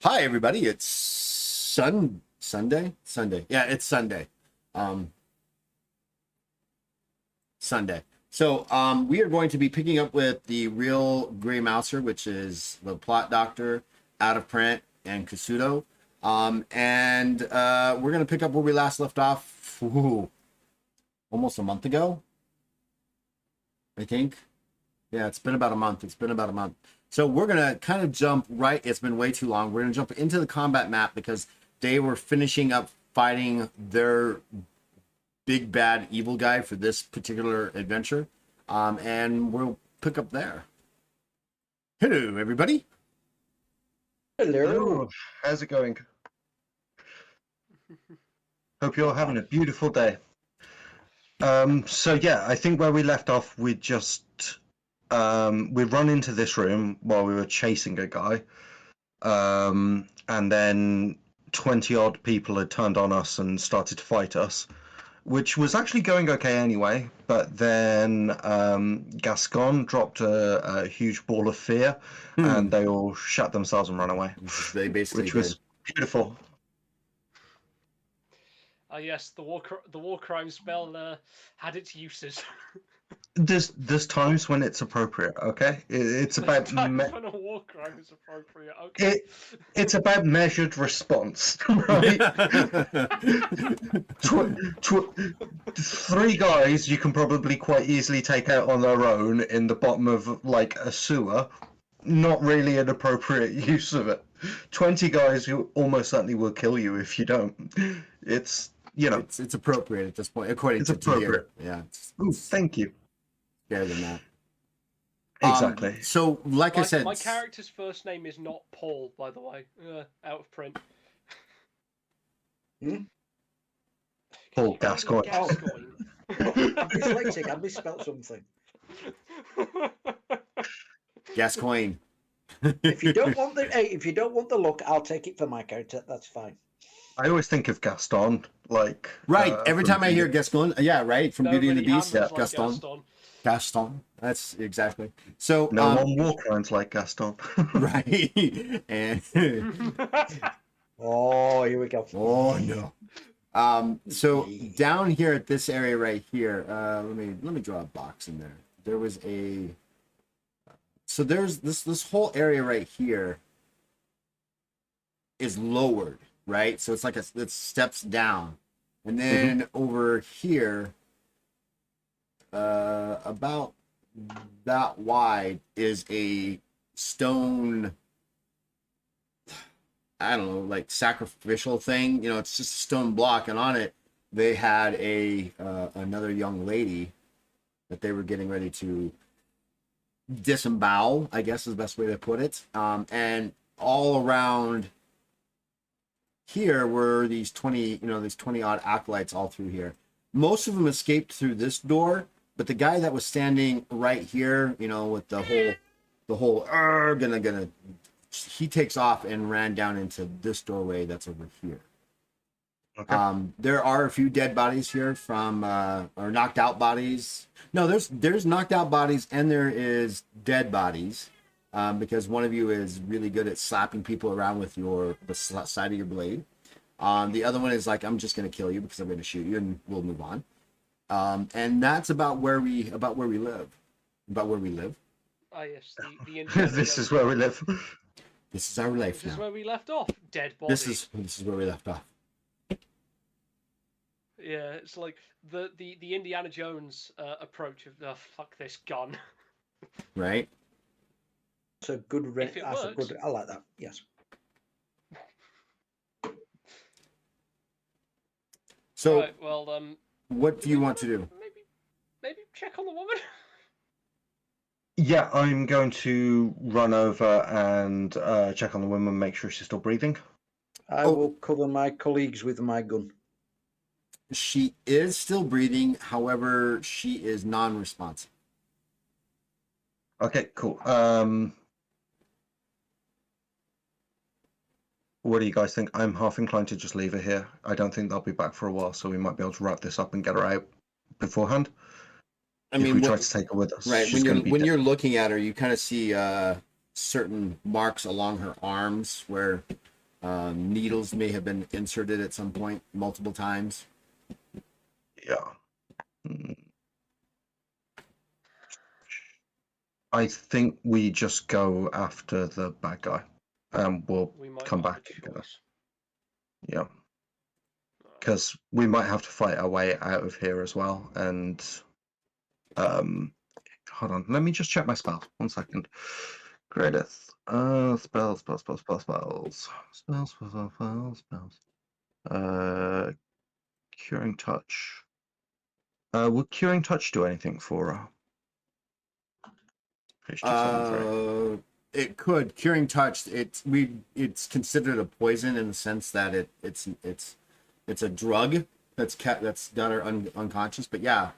Hi, everybody. It's Sunday. Sunday. Yeah, it's Sunday. Um, Sunday. So we are going to be picking up with the real Gray Mouser, which is the Plot Doctor, Out of Print, and Kasuto. And we're going to pick up where we last left off almost a month ago, I think. Yeah, it's been about a month. So we're going to kind of jump right. It's been way too long. We're going to jump into the combat map because they were finishing up fighting their big bad evil guy for this particular adventure. And we'll pick up there. Hello, everybody. Hello. How's it going? Hope you're having a beautiful day. So yeah, I think where we left off, we run into this room while we were chasing a guy. And then 20 odd people had turned on us and started to fight us, which was actually going okay anyway. But then Gascon dropped a huge ball of fear, and they all shut themselves and ran away. They basically which was beautiful. Yes, the war crime spell had its uses. There's times when it's appropriate, okay? It's about when a war crime is appropriate, okay. It's about measured response, right? Three guys you can probably quite easily take out on their own in the bottom of like a sewer. Not really an appropriate use of it. 20 guys who almost certainly will kill you if you don't. It's it's appropriate at this point, according to appropriate. Yeah. Ooh, thank you. Better than that. Exactly. So, like I said, my character's first name is not Paul, by the way. Out of print. Paul Gascoigne. I'm dyslexic. I misspelled something. Gascoigne. If you don't want the look, I'll take it for my character. That's fine. I always think of Gaston, like every time I hear Gaston, yeah, right, from Beauty and the Beast, yeah, like Gaston. That's exactly. So no one walk around like Gaston, right? And oh, here we go. Oh no. So down here at this area right here, let me draw a box in there. There was a. So there's this whole area right here is lowered, right? So it's like it steps down, and then over here, about that wide is a stone. I don't know, like sacrificial thing. You know, it's just a stone block, and on it they had another young lady that they were getting ready to disembowel, I guess is the best way to put it. And all around here were these 20 odd acolytes all through here. Most of them escaped through this door, but the guy that was standing right here, with the whole gonna he takes off and ran down into this doorway that's over here. Okay. There are a few dead bodies here from or knocked out bodies. No, there's knocked out bodies and there is dead bodies, because one of you is really good at slapping people around with the side of your blade. The other one is like, I'm just gonna kill you because I'm gonna shoot you and we'll move on. And that's about where we live. Ah, yes, the This is where we live. This is our life. This is where we left off. Dead body. This is where we left off. Yeah, it's like the Indiana Jones approach of fuck this gun. Right. It's a good. I like that. Yes. So, right, well, what do you want to do? Maybe check on the woman. Yeah, I'm going to run over and check on the woman, make sure she's still breathing. I will cover my colleagues with my gun. She is still breathing, however, she is non-responsive. Okay, cool. What do you guys think? I'm half inclined to just leave her here. I don't think they'll be back for a while, so we might be able to wrap this up and get her out beforehand. I mean, if we try to take her with us, right? When you're looking at her, you kind of see certain marks along her arms where Needles may have been inserted at some point, multiple times. Yeah. I think we just go after the bad guy, and we'll We might come not have back a together. choice. Yeah, because we might have to fight our way out of here as well. And hold on, let me just check my spells. 1 second. Greatest. Spells. Curing touch. Will curing touch do anything for her? Page 273. It could curing touch. It's considered a poison in the sense that it's a drug that's got her unconscious. But yeah,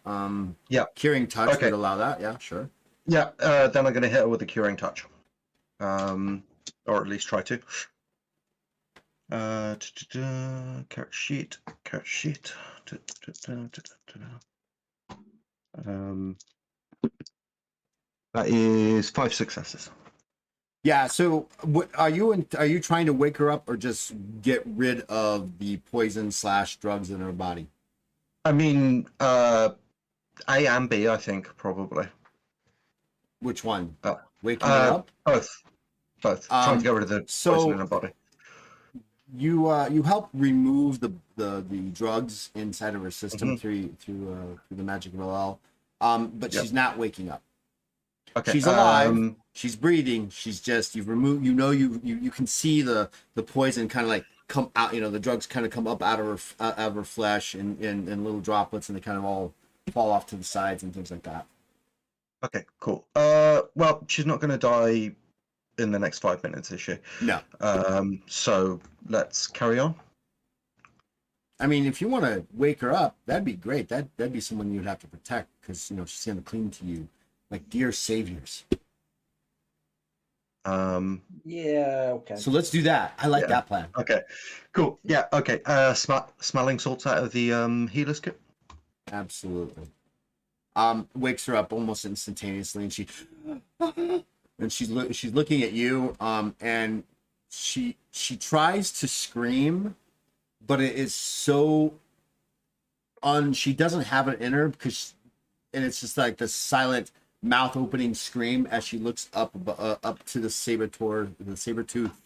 Yeah. curing touch Okay. would allow that. Yeah, sure. Yeah. Then I'm going to hit her with a curing touch, or at least try to. Character sheet. That is 5 successes. Yeah. So, what are you trying to wake her up or just get rid of the poison / drugs in her body? I mean, A and B, I think, probably. Which one? Uh, Waking her up? Both. Trying to get rid of the poison in her body. You help remove the drugs inside of her system through the magic of Alel. But Yep. she's not waking up. Okay. She's alive. She's breathing. She's just you've removed. You can see the poison kind of like come out. The drugs kind of come up out of her flesh in little droplets, and they kind of all fall off to the sides and things like that. Okay. Cool. Well, she's not going to die in the next 5 minutes, is she? No. So let's carry on. I mean, if you want to wake her up, that'd be great. That'd be someone you'd have to protect because she's going to cling to you like dear saviors. Yeah, okay. So let's do that. I like that plan. Okay. Cool. Yeah. Okay. Smelling salts out of the healer's kit. Absolutely. Wakes her up almost instantaneously, and she's looking at you. And she tries to scream, but it is so she doesn't have it in her and it's just like the silent mouth opening scream as she looks up to the saber-tooth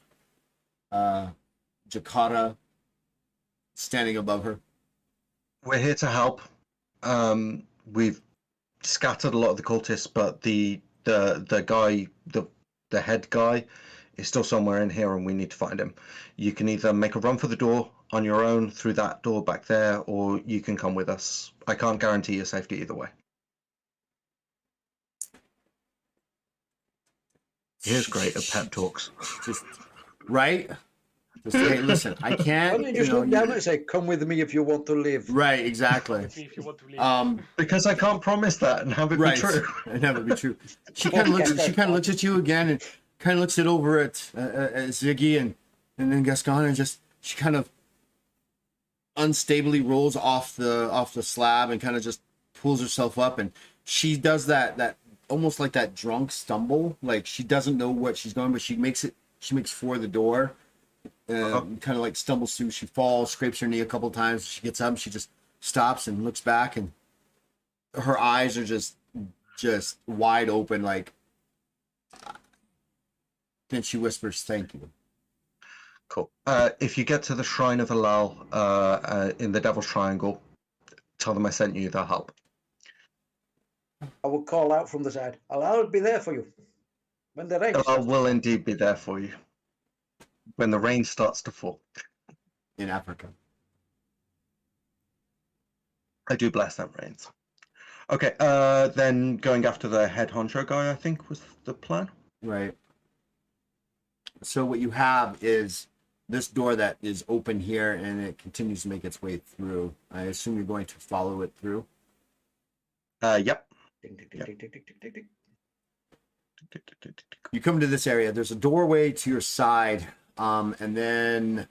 Jakata standing above her. We're here to help. We've scattered a lot of the cultists, but the guy, the head guy, is still somewhere in here, and we need to find him. You can either make a run for the door on your own through that door back there, or you can come with us. I can't guarantee your safety either way. Here's great at pep talks. Just right. Just hey, listen, I can't. Why don't you just look down and say, "Come with me if you want to live." Right, exactly. If you want to leave. Because I can't promise that and have it Right, be true. and have it be true. She kind of looks at you again, and kind of looks it over at Ziggy and then Gascon, and she kind of unstably rolls off the slab and kind of just pulls herself up, and she does that almost like that drunk stumble, like she doesn't know what she's going, but she makes for the door. Kind of like stumbles through. She falls, scrapes her knee a couple times. She gets up. She just stops and looks back, and her eyes are just wide open. Like, then she whispers, "Thank you." Cool. If you get to the Shrine of Alel in the Devil's Triangle, tell them I sent you. They'll help. I will call out from the side. I'll be there for you when the rain. I will indeed be there for you when the rain starts to fall. In Africa. I do bless them rains. Okay, then going after the head honcho guy, I think was the plan. Right. So what you have is this door that is open here, and it continues to make its way through. I assume you're going to follow it through. Yep. Ding, ding, ding, ding, ding, ding, ding, ding. You come to this area. There's a doorway to your side, and then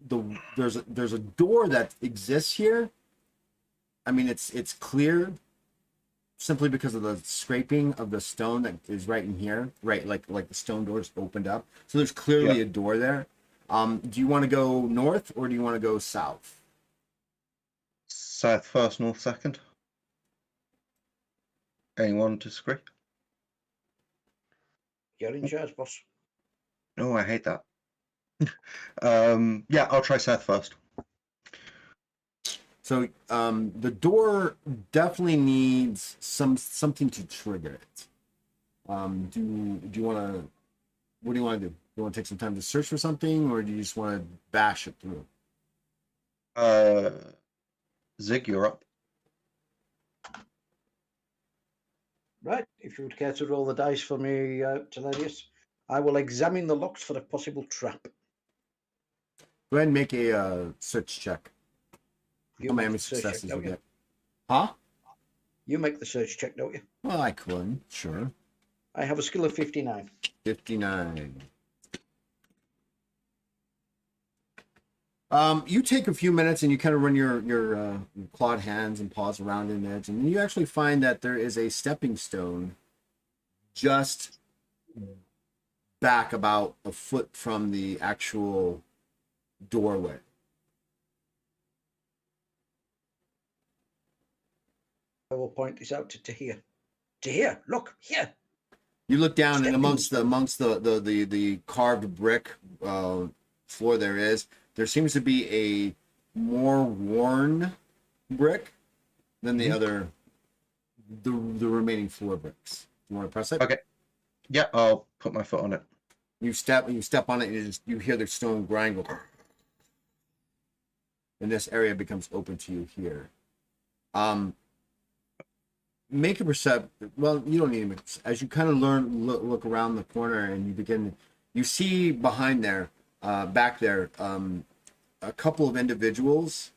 there's a door that exists here. I mean, it's clear simply because of the scraping of the stone that is right in here, right? Like the stone doors opened up. So there's clearly a door there. Do you want to go north or do you want to go south? South first, north second. Anyone disagree? You're in charge, boss. No, I hate that. Yeah, I'll try south first. So the door definitely needs something to trigger it. Do you want to? What do you want to do? Do you want to take some time to search for something, or do you just want to bash it through? Zig, you're up. Right, if you would care to roll the dice for me, Telerius, I will examine the locks for a possible trap. Go ahead and make a search check. You How make many the search check, successes you don't you? get? Huh? You make the search check, don't you? Well, I could. Sure. I have a skill of 59. 59. You take a few minutes and you kind of run your clawed hands and paws around in the edge, and you actually find that there is a stepping stone just back about a foot from the actual doorway. I will point this out to Tahir. Tahir, look, here. You look down, and Stepping amongst the carved brick floor there seems to be a more worn brick than the other the remaining floor bricks. You want to press it? Okay. Yeah, I'll put my foot on it. You step on it, and you hear the stone grind go, and this area becomes open to you here. Make a percept. Well, you don't need to. As you kind of look around the corner, and you see behind there, back there, a couple of individuals,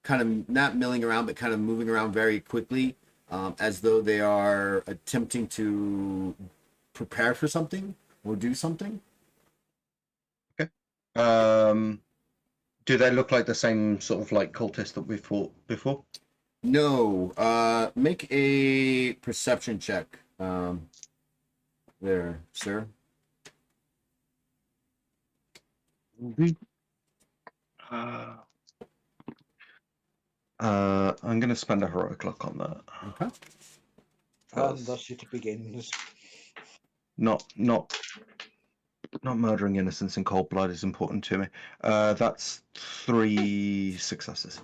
kind of not milling around, but kind of moving around very quickly, as though they are attempting to prepare for something or do something. Do they look like the same sort of like cultists that we've fought before? No. Make a perception check. There, sir. I'm gonna spend a heroic luck on that. Okay. And thus it begins. Not murdering innocents in cold blood is important to me. That's 3 successes.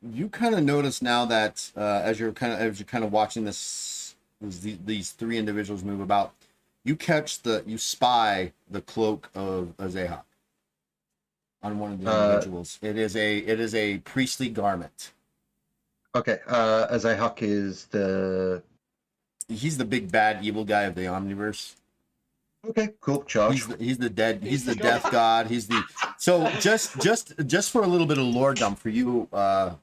You kind of notice now that as you're kind of watching these three individuals move about, you spy the cloak of Azehak on one of the individuals. It is a priestly garment. Okay, Azehak is He's the big bad evil guy of the Omniverse. Okay, cool. Charge. He's the death god. So just for a little bit of lore dump for you to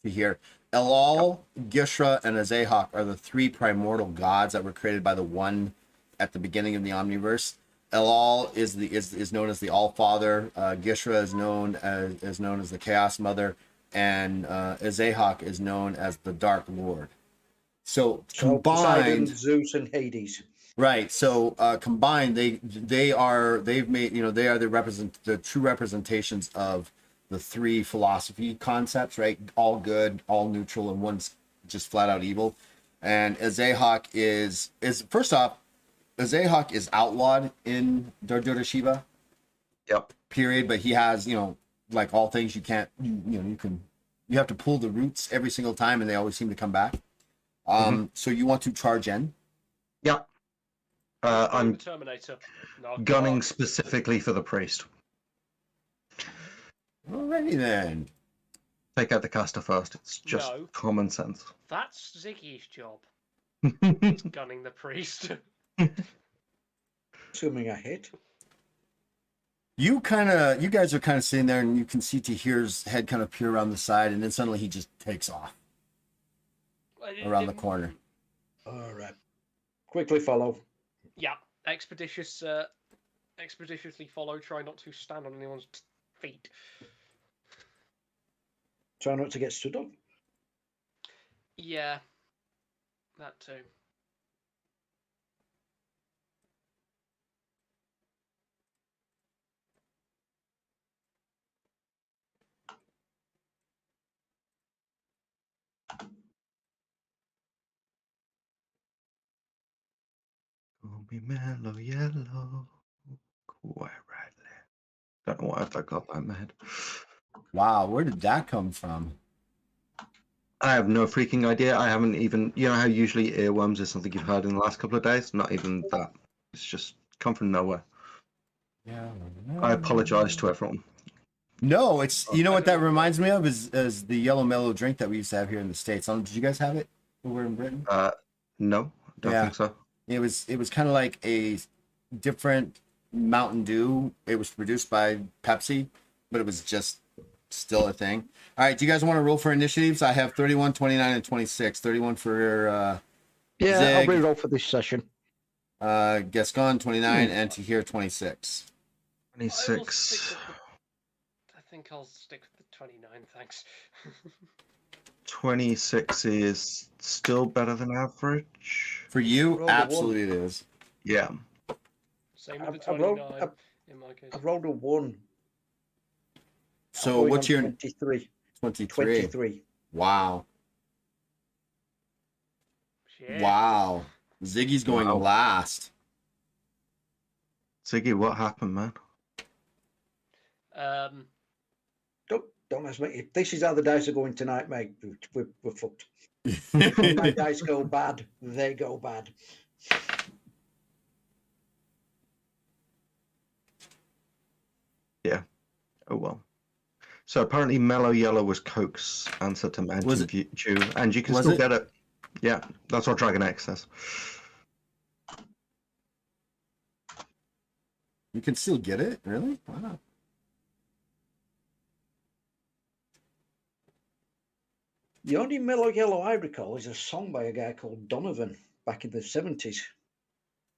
hear. Elal, Gishra, and Azehak are the three primordial gods that were created by the One at the beginning of the Omniverse. Elal is known as the All Father. Gishra is known as the Chaos Mother, and Azehak is known as the Dark Lord. So Poseidon, combined, Zeus, and Hades. right? So combined, they are the true representations of the three philosophy concepts, right? All good, all neutral, and one's just flat out evil. And Azehak is first off, Azehak is outlawed in Dardura Shiva. Yep. Period. But he has, like all things, you have to pull the roots every single time, and they always seem to come back. So you want to charge in? Yep. I'm the Terminator. No, gunning specifically for the priest. Alrighty then. Take out the caster first. It's just common sense. That's Ziggy's job. Gunning the priest. Assuming I hit. You guys are kind of sitting there, and you can see Tahir's head kind of peer around the side, and then suddenly he just takes off around the corner. All right. Quickly follow. Yeah, expeditiously follow. Try not to stand on anyone's feet. Try not to get stood up. Yeah, that too. me mellow yellow. Quite rightly. Don't know why I got that in my head. Wow, where did that come from? I have no freaking idea. I haven't even, you know how usually earworms is something you've heard in the last couple of days? Not even that. It's just come from nowhere. Yeah. I apologize to everyone. No, it's you know what that reminds me of is the yellow mellow drink that we used to have here in the States. Did you guys have it when we were in Britain? No, don't Yeah. think so. It was kind of like a different Mountain Dew. It was produced by Pepsi, but it was just still a thing. All right, do you guys want to roll for initiatives? I have 31, 29, and 26. 31 for Yeah, Zig. I'll re-roll for this session. Gascon 29 and Tahir 26. I will stick 26. with the, I think I'll stick with the 29, thanks. 26 is still better than average. For you, Roll the one. absolutely it is. Yeah. Same with the I've rolled- 29 in my case. I've rolled a 1. So I'm going what's on your 23? 23? 23. Wow. Shit. Wow. Ziggy's going Wow. last. Ziggy, what happened, man? Don't ask me. If this is how the dice are going tonight, mate, we're fucked. When my dice go bad, they go bad. Oh well. So apparently Mellow Yellow was Coke's answer to Was Mountain it- Dew, and you can was still it? get it. Yeah, that's what Dragon X says. You can still get it? Really? Wow. The only Mellow Yellow I recall is a song by a guy called Donovan back in the 70s.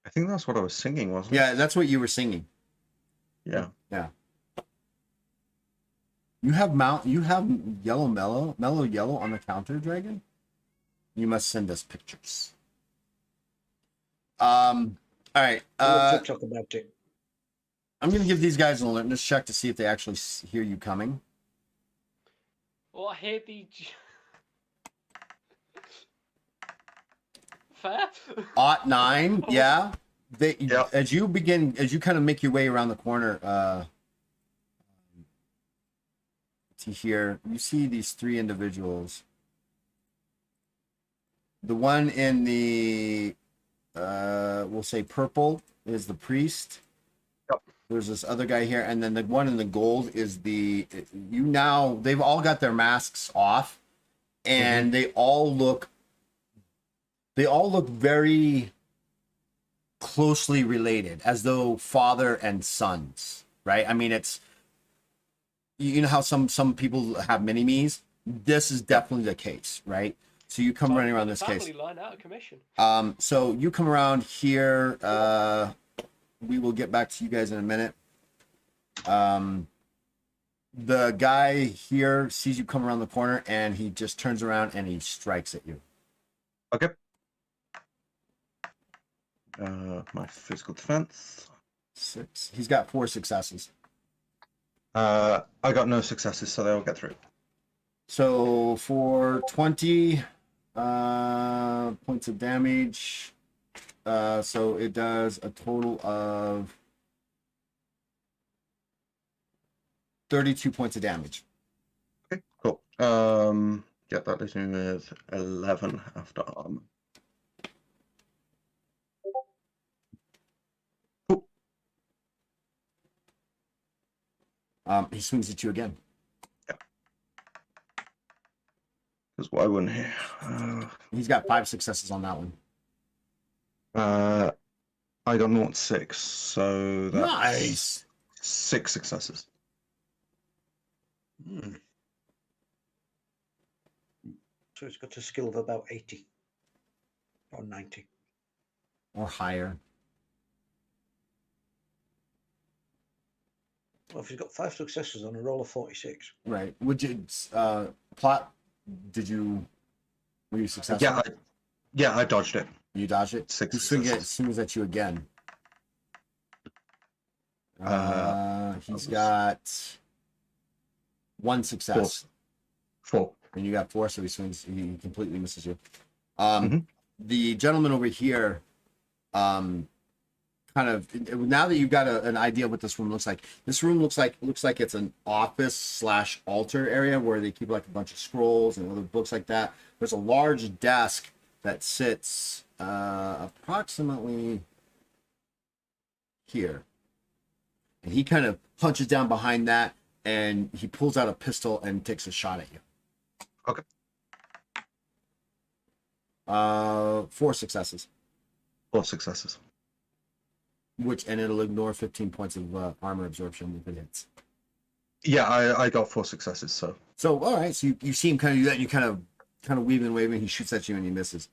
I think that's what I was singing, wasn't it? Yeah, that's what you were singing. Yeah. You have mellow yellow on the counter, Dragon? You must send us pictures. All right. We'll talk about it. I'm gonna give these guys an alertness check to see if they actually hear you coming. Oh, I hate the. Fair? Ought 9, yeah. They Yeah. as you kind of make your way around the corner, to here, you see these 3 individuals. The one in the we'll say purple is the priest. Yep. There's this other guy here, and then the one in the gold is they've all got their masks off, and they all look very closely related, as though father and sons, right? I mean, it's, you know how some people have mini-me's? This is definitely the case, right? So you come running around this case. Family line out of commission. So you come around here. We will get back to you guys in a minute. The guy here sees you come around the corner, and he just turns around and he strikes at you. Okay. My physical defense. 6. He's got 4 successes. I got no successes, so they'll get through. So for 20 points of damage, so it does a total of 32 points of damage. Okay, cool. Yeah, that leaves me with 11 after armor. Cool. He swings at you again. Because why wouldn't he? He's got 5 successes on that one. I got 0.6, so that's Nice. 6 successes. So it's got a skill of about 80 or 90. Or higher. Well, if he's got 5 successes on a roll of 46. Right. Would you plot? Were you successful? Yeah, I dodged it. You dodged it. 6 He successes. swings at you again. He's was- got 1 success. 4. And you got 4, so he swings. He completely misses you. Mhm. The gentleman over here, kind of now that you've got an idea of what this room looks like. This room looks like it's an office / altar area where they keep like a bunch of scrolls and other books like that. There's a large desk that sits approximately here, and he kind of punches down behind that, and he pulls out a pistol and takes a shot at you. Okay. 4 successes. 4 successes. And it'll ignore 15 points of armor absorption if it hits. Yeah, I got 4 successes, so. So all right, so you see him kind of do that, and you kind of weave and waving. He shoots at you and he misses.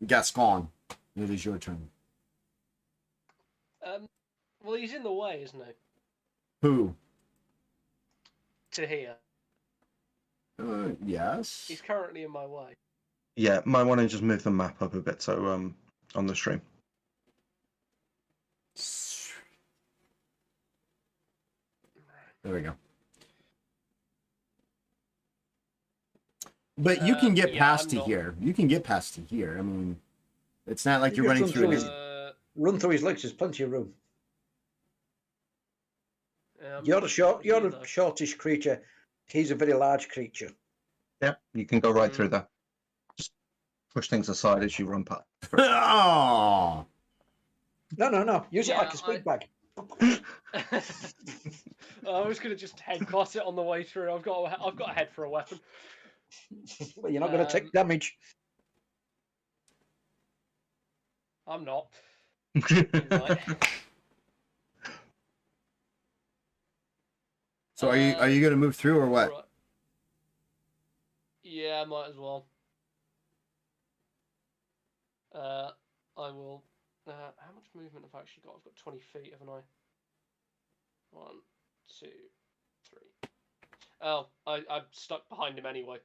Gascon, it is your turn. Well, he's in the way, isn't he? Who? To here. Yes. He's currently in my way. Yeah, might want to just move the map up a bit so on the stream. There we go. But you can get past to here. You can get past to here. I mean, it's not like you're running through his, it. run through his legs. There's plenty of room. I'm You're not the sure shortish creature. He's a very large creature. Yeah, you can go right through there. Just push things aside as you run past. Oh. No. Use it Yeah, like a speed bag. I was gonna just headbutt it on the way through. I've got a head for a weapon. Well, you're not going to take damage. I'm not. So are you going to move through or what? Right. Yeah, might as well. I will. How much movement have I actually got? I've got 20 feet, haven't I? 1, 2, 3. Oh, I'm stuck behind him anyway.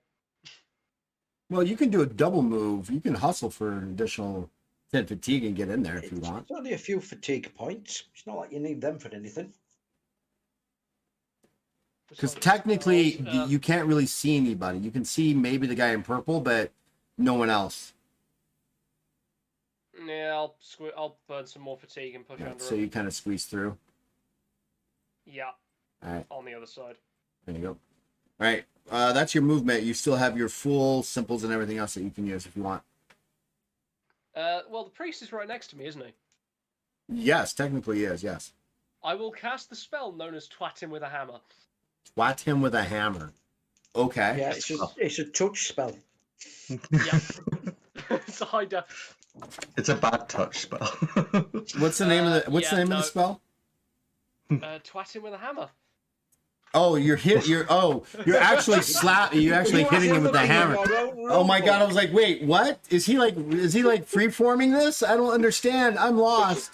Well, you can do a double move. You can hustle for an additional 10 fatigue and get in there if you want. It's only a few fatigue points. It's not like you need them for anything. Because technically, you can't really see anybody. You can see maybe the guy in purple, but no one else. Yeah, I'll burn some more fatigue and push Right, under so him. you kind of squeeze through. Yeah. All right. On the other side. There you go. All right. That's your movement. You still have your full simples and everything else that you can use if you want. Well, the priest is right next to me, isn't he? Yes, technically he is, yes. I will cast the spell known as Twat Him with a Hammer. Twat him with a hammer. Okay. Yeah, it's a touch spell. Yeah. It's a high def. It's a bad touch spell. What's the name of the of the spell? Twat Him with a Hammer. Oh, you're actually hitting him with the hammer. Oh my god, I was like, wait, what? Is he like freeforming this? I don't understand. I'm lost.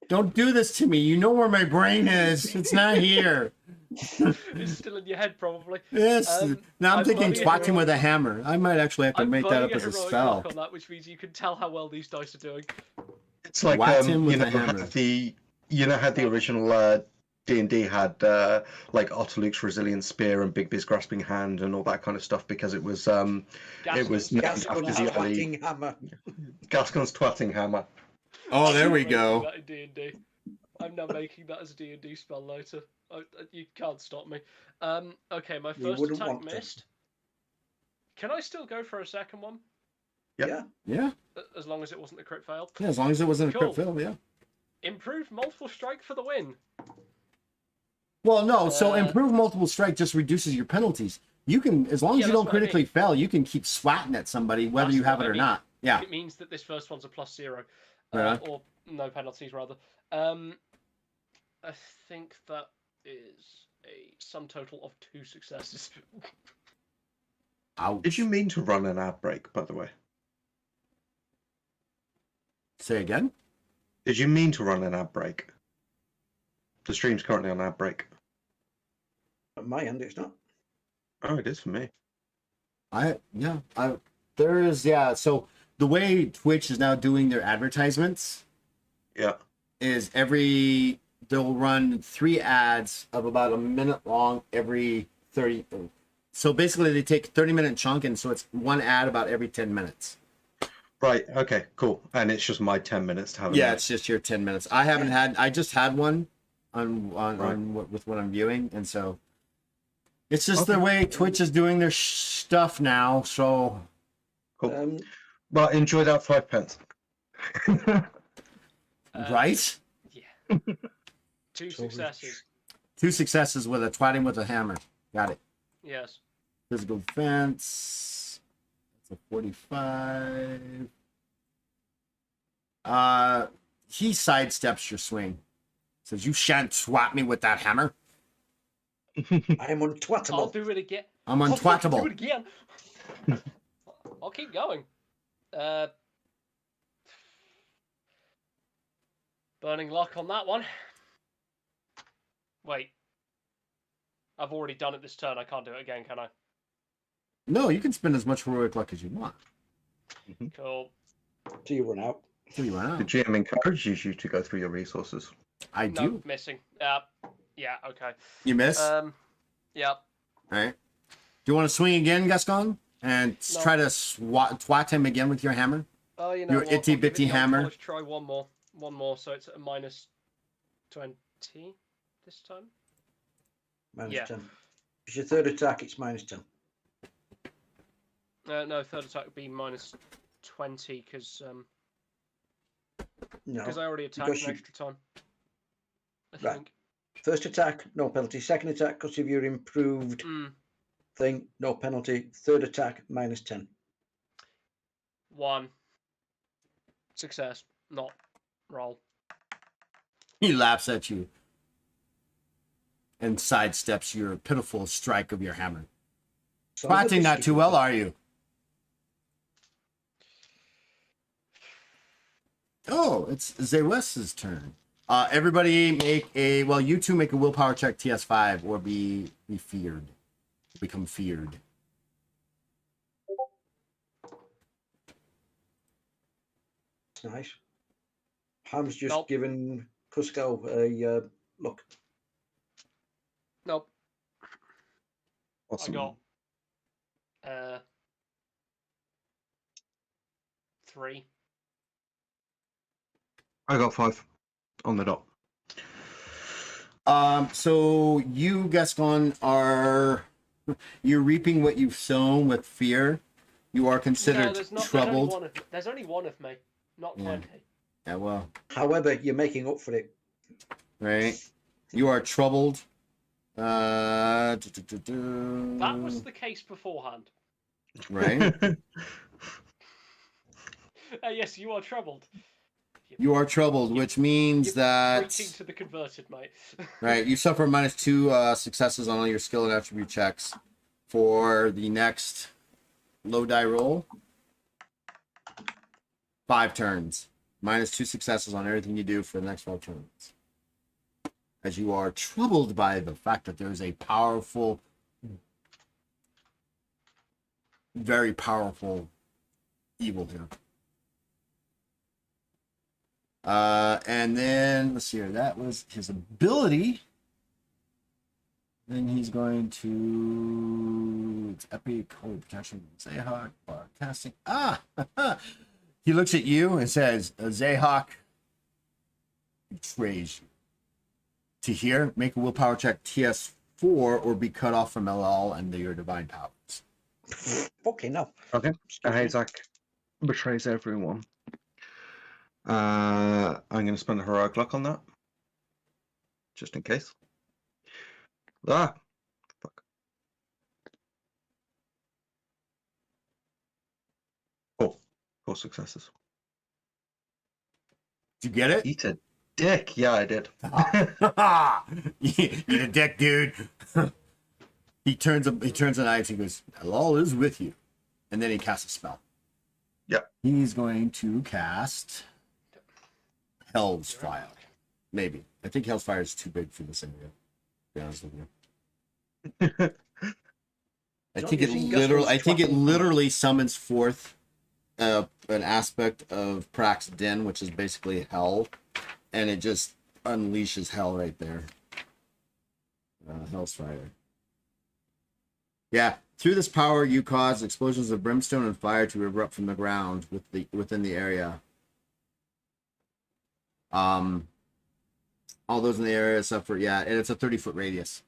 Don't do this to me. You know where my brain is. It's not here. It's still in your head, probably. Yes. Now I'm thinking twat him with a hammer. I might actually have to make that up as a spell. On that, which means you can tell how well these dice are doing. It's like him with a hammer. How the original D&D had like Otterluke's Resilient Spear and Bigby's Grasping Hand and all that kind of stuff because it was named after the early hammer. Gascon's twatting hammer. Oh, there we go. That in D&D. I'm now making that as a D&D spell later. You can't stop me. Okay, my first attack missed. Can I still go for a second one? Yep. Yeah. As long as it wasn't a crit fail. Yeah, as long as it wasn't a crit fail, yeah. Improved multiple strike for the win. Well, no. So improved multiple strike just reduces your penalties. You can, as long as you don't critically fail, you can keep swatting at somebody whether you have it or not. Yeah. It means that this first one's a +0, or no penalties rather. I think that is a sum total of 2 successes. Ouch. Did you mean to run an ad break, by the way? Say again? Did you mean to run an ad break? The stream's currently on ad break. At my end, it's not. Oh, it is for me. So the way Twitch is now doing their advertisements, is they'll run 3 ads of about a minute long every 30. So basically, they take 30-minute chunk, and so it's 1 ad about every 10 minutes. Right. Okay. Cool. And it's just my 10 minutes to have. Yeah, it's just your 10 minutes. I haven't had. I just had one on Right. with what I'm viewing, and so it's just Okay. the way Twitch is doing their stuff now. So Cool. Well, enjoy that 5 pence. right, Yeah. Two So rich. successes. 2 successes with a twatting with a hammer. Got it. Yes. Physical defense. That's a 45. He sidesteps your swing. Says, "You shan't swat me with that hammer. I am I'll untwattable. do it again. I'm I'll fucking do untwattable." it again. I'll keep going. Burning luck on that one. Wait. I've already done it this turn. I can't do it again, can I? No, you can spend as much heroic luck as you want. Cool. Till you run out. Till you run The out. GM encourages you to go through your resources. I No, do. missing. Yeah, okay. You miss. Yeah. All right. Do you want to swing again, Gascon, and No. try to twat him again with your hammer? Oh, you know Your what? I'll itty give it bitty the old hammer. college try one more. One more, so it's at a minus 20 this time. Minus Yeah. 10. It's your third attack, it's minus 10. No, third attack would be minus 20 because No. I already attacked because an you- extra time. I Right. think. First attack, no penalty. Second attack, because of your improved thing, no penalty. Third attack, minus 10. 1 success, not roll. He laughs at you and sidesteps your pitiful strike of your hammer. So Twatting not too well, are you? Oh, it's Zaywest's turn. Everybody make a, well, you two make a willpower check TS5 or be feared. Become feared. Nice. Ham's just Nope. given Cusco a look. Nope. Awesome. I got 3. I got 5 on the dot. So you, Gascon, you're reaping what you've sown with fear. You are considered troubled. There's only one of me, not Yeah. 20. Yeah, well, However, you're making up for it. right. You are troubled. That was the case beforehand. right. Yes, you are troubled. You are troubled, which means You're that preaching to the converted, mate. right, you suffer -2 successes on all your skill and attribute checks for the next low die roll. 5 turns. -2 successes on everything you do for the next 5 turns. As you are troubled by the fact that there is a powerful, very powerful evil here. And then let's see here. That was his ability. Then he's going to it's epic holy protection. Zayhawk casting. He looks at you and says, Zayhawk betrays you. To hear, make a willpower check TS4 or be cut off from LL and your divine powers. Fucking hell. Okay. Excuse me. Isaac betrays everyone. I'm going to spend a heroic luck on that. Just in case. Fuck. 4 successes. Did you get it? Eat a dick. Yeah, I did. Eat a dick, dude. He turns an eye and he goes, LL is with you. And then he casts a spell. Yep. He's going to cast Hell's Fire. Maybe. I think Hell's Fire is too big for this area. To be honest with you. I Not think it using Gustro's tracking. literally summons forth an aspect of Prax's Den, which is basically hell, and it just unleashes hell right there. Hell's Fire. Yeah, Through this power, you cause explosions of brimstone and fire to erupt from the ground within the area. All those in the area suffer. Yeah, and it's a 30-foot radius.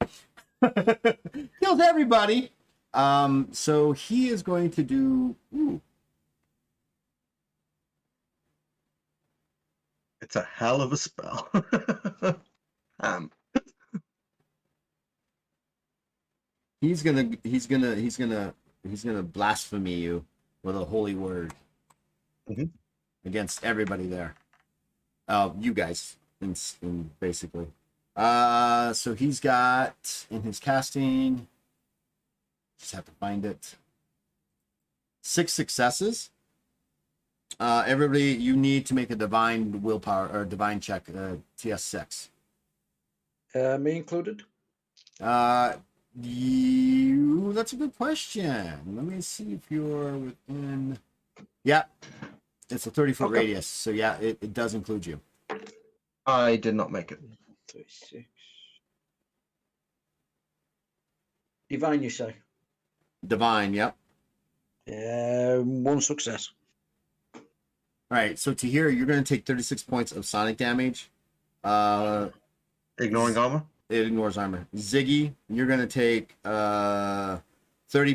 Kills everybody. So he is going to do. Ooh, It's a hell of a spell. he's gonna blaspheme you with a holy word Mhm. against everybody there. You guys, in basically. So he's got in his casting. Just have to find it. 6 successes. Everybody, you need to make a divine willpower or divine check. TS6. Me included. That's a good question. Let me see if you're within. Yeah, it's a 30-foot Okay. radius. So yeah, it does include you. I did not make it. 36. Divine, you say? Divine, yep. 1 success. All right, so to here, you're going to take 36 points of sonic damage. Ignoring armor? It ignores armor. Ziggy, you're going to take 30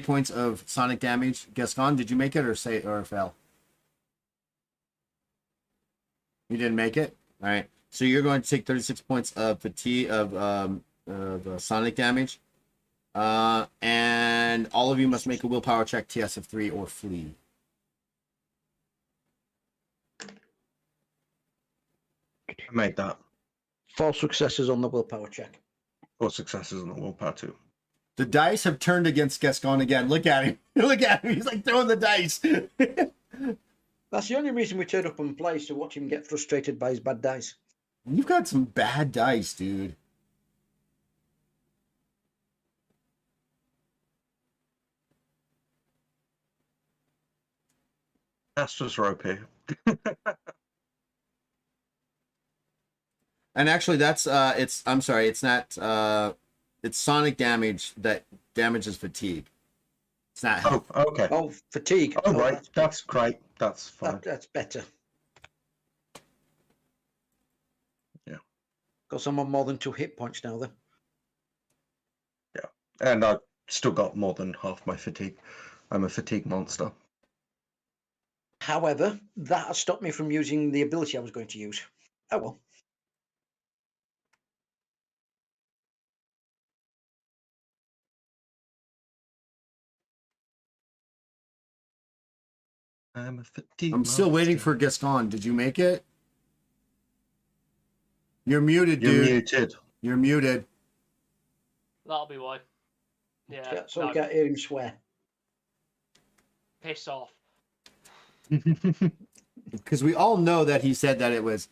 points of sonic damage. Gascon, did you make it or fail? You didn't make it? All right. So you're going to take 36 points of fatigue of sonic damage. And all of you must make a willpower check, TS of 3, or flee. I made that. 4 successes on the willpower check. 4 successes on the willpower too. The dice have turned against Gascon again. Look at him. Look at him. He's like throwing the dice. That's the only reason we turned up and play, to watch him get frustrated by his bad dice. You've got some bad dice, dude. Casters are OP. And actually, that's I'm sorry, it's not it's sonic damage that damages fatigue. It's not Oh, health. okay. Oh, fatigue. Oh, right. That's, That's great. That's fine. that's better. Yeah. Got some on more than 2 hit points now, then. And I've still got more than half my fatigue. I'm a fatigue monster. However, that has stopped me from using the ability I was going to use. Oh well. I'm a fatigue I'm still waiting monster. for Gascon. Did you make it? You're muted, You're dude. muted. You're muted. That'll be why. Yeah. So no, we can't hear him swear. piss off. Because we all know that he said that it was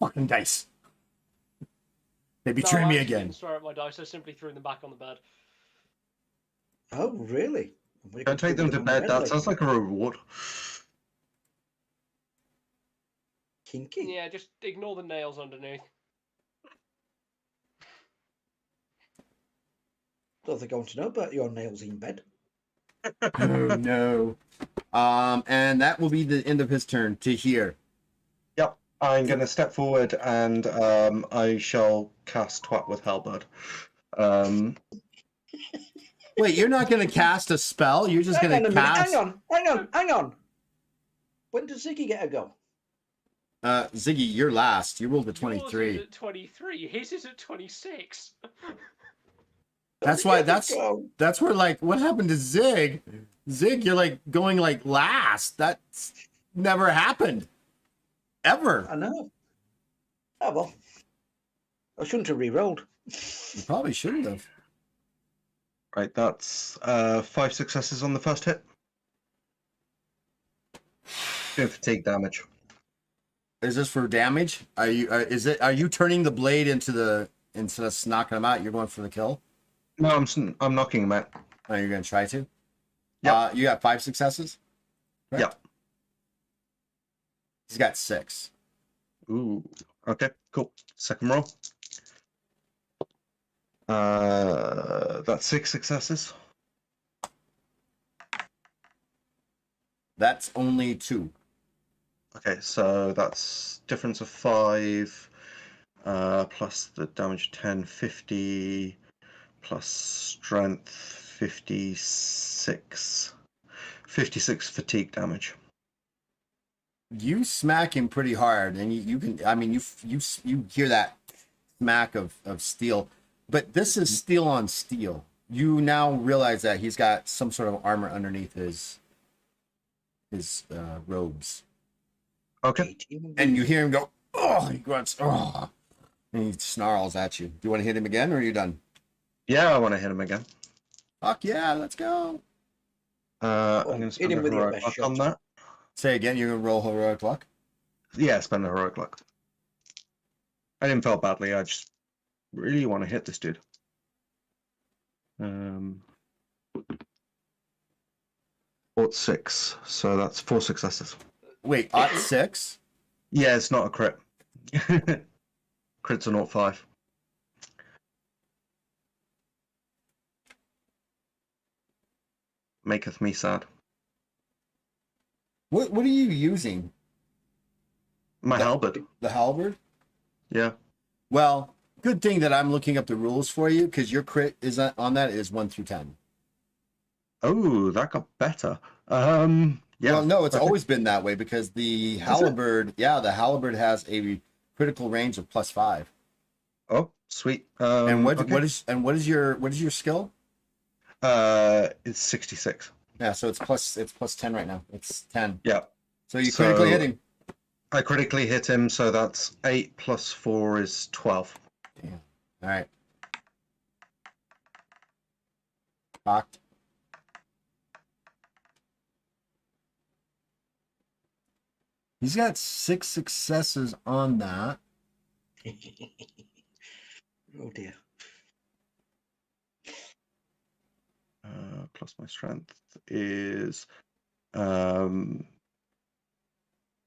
fucking dice. They betrayed No, I me actually again. didn't swear at my dice. I simply threw them back on the bed. Oh, really? Don't take them to bed. That sounds like a reward. Kinky. Yeah, just ignore the nails underneath. Don't think I want to know about your nails in bed. Oh no. And that will be the end of his turn to here. Yep. I'm going to step forward and I shall cast Twat with Halberd. Wait, you're not going to cast a spell? You're just Hang going on to a minute. cast. Hang on. When does Ziggy get a go? Ziggy, you're last. You rolled a Yours 23. is at 23. His is at 26. That's why. That's where, like, what happened to Zig? Zig, you're like going like last. That's never happened, ever. I know. Oh well. I shouldn't have re-rolled. You probably shouldn't have. Right, that's 5 successes on the first hit. Doing fatigue damage. Is this for damage? Are you? Are you turning the blade instead of knocking him out? You're going for the kill. No, I'm knocking him out. Oh, you're going to try to. Yep. You got 5 successes. Correct? Yep. He's got 6. Ooh. Okay, cool. Second roll. That's 6 successes. That's only 2. Okay, so that's difference of 5, plus the damage 10, 50, plus strength 56. 56 fatigue damage. You smack him pretty hard, and you can. I mean, you hear that smack of steel, but this is steel on steel. You now realize that he's got some sort of armor underneath his robes, Okay. and you hear him go, "Oh!" He grunts, "Oh!" and he snarls at you. Do you want to hit him again, or are you done? Yeah, I want to hit him again. Fuck yeah, let's go. I'm going to hit spend a him with your heroic best luck on shot. that. Say again. You're gonna roll heroic luck. Yeah, spend a heroic luck. I didn't feel badly. I just really want to hit this dude. 6, so that's 4 successes. Wait, ought 6. Yeah, it's not a crit. Crits are not 5. Maketh me sad. What are you using? My halberd. The halberd? Yeah. Well, good thing that I'm looking up the rules for you, because your crit is on that is 1 through 10. Oh, that got better. Yeah. Well, no, it's I think- always been that way, because the halberd, the halberd has a critical range of +5. Oh, sweet. And what okay. what is your skill? It's 66. Yeah, so it's plus 10 right now. It's 10. Yeah. So you critically hit him. I critically hit him, so that's 8 plus 4 is 12. Damn. All right. Cocked. He's got 6 successes on that. Oh dear. Plus my strength is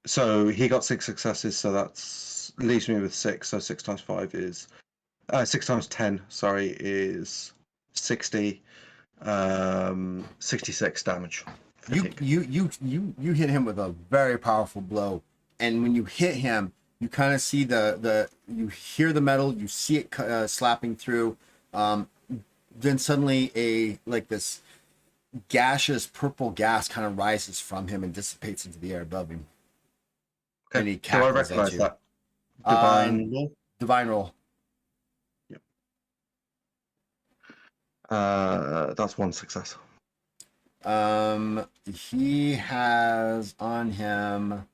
so he got 6 successes, so that's leaves me with 6. So 6 times 5 is 6 times 10. Sorry, is 60. 66 damage. You Fatigue. you hit him with a very powerful blow, and when you hit him, you kind of see you hear the metal, you see it slapping through. Then suddenly this gaseous purple gas kind of rises from him and dissipates into the air above him. Okay. And he Do I cackles at recognize you. that? Divine roll? Divine roll. That's 1 success. He has on him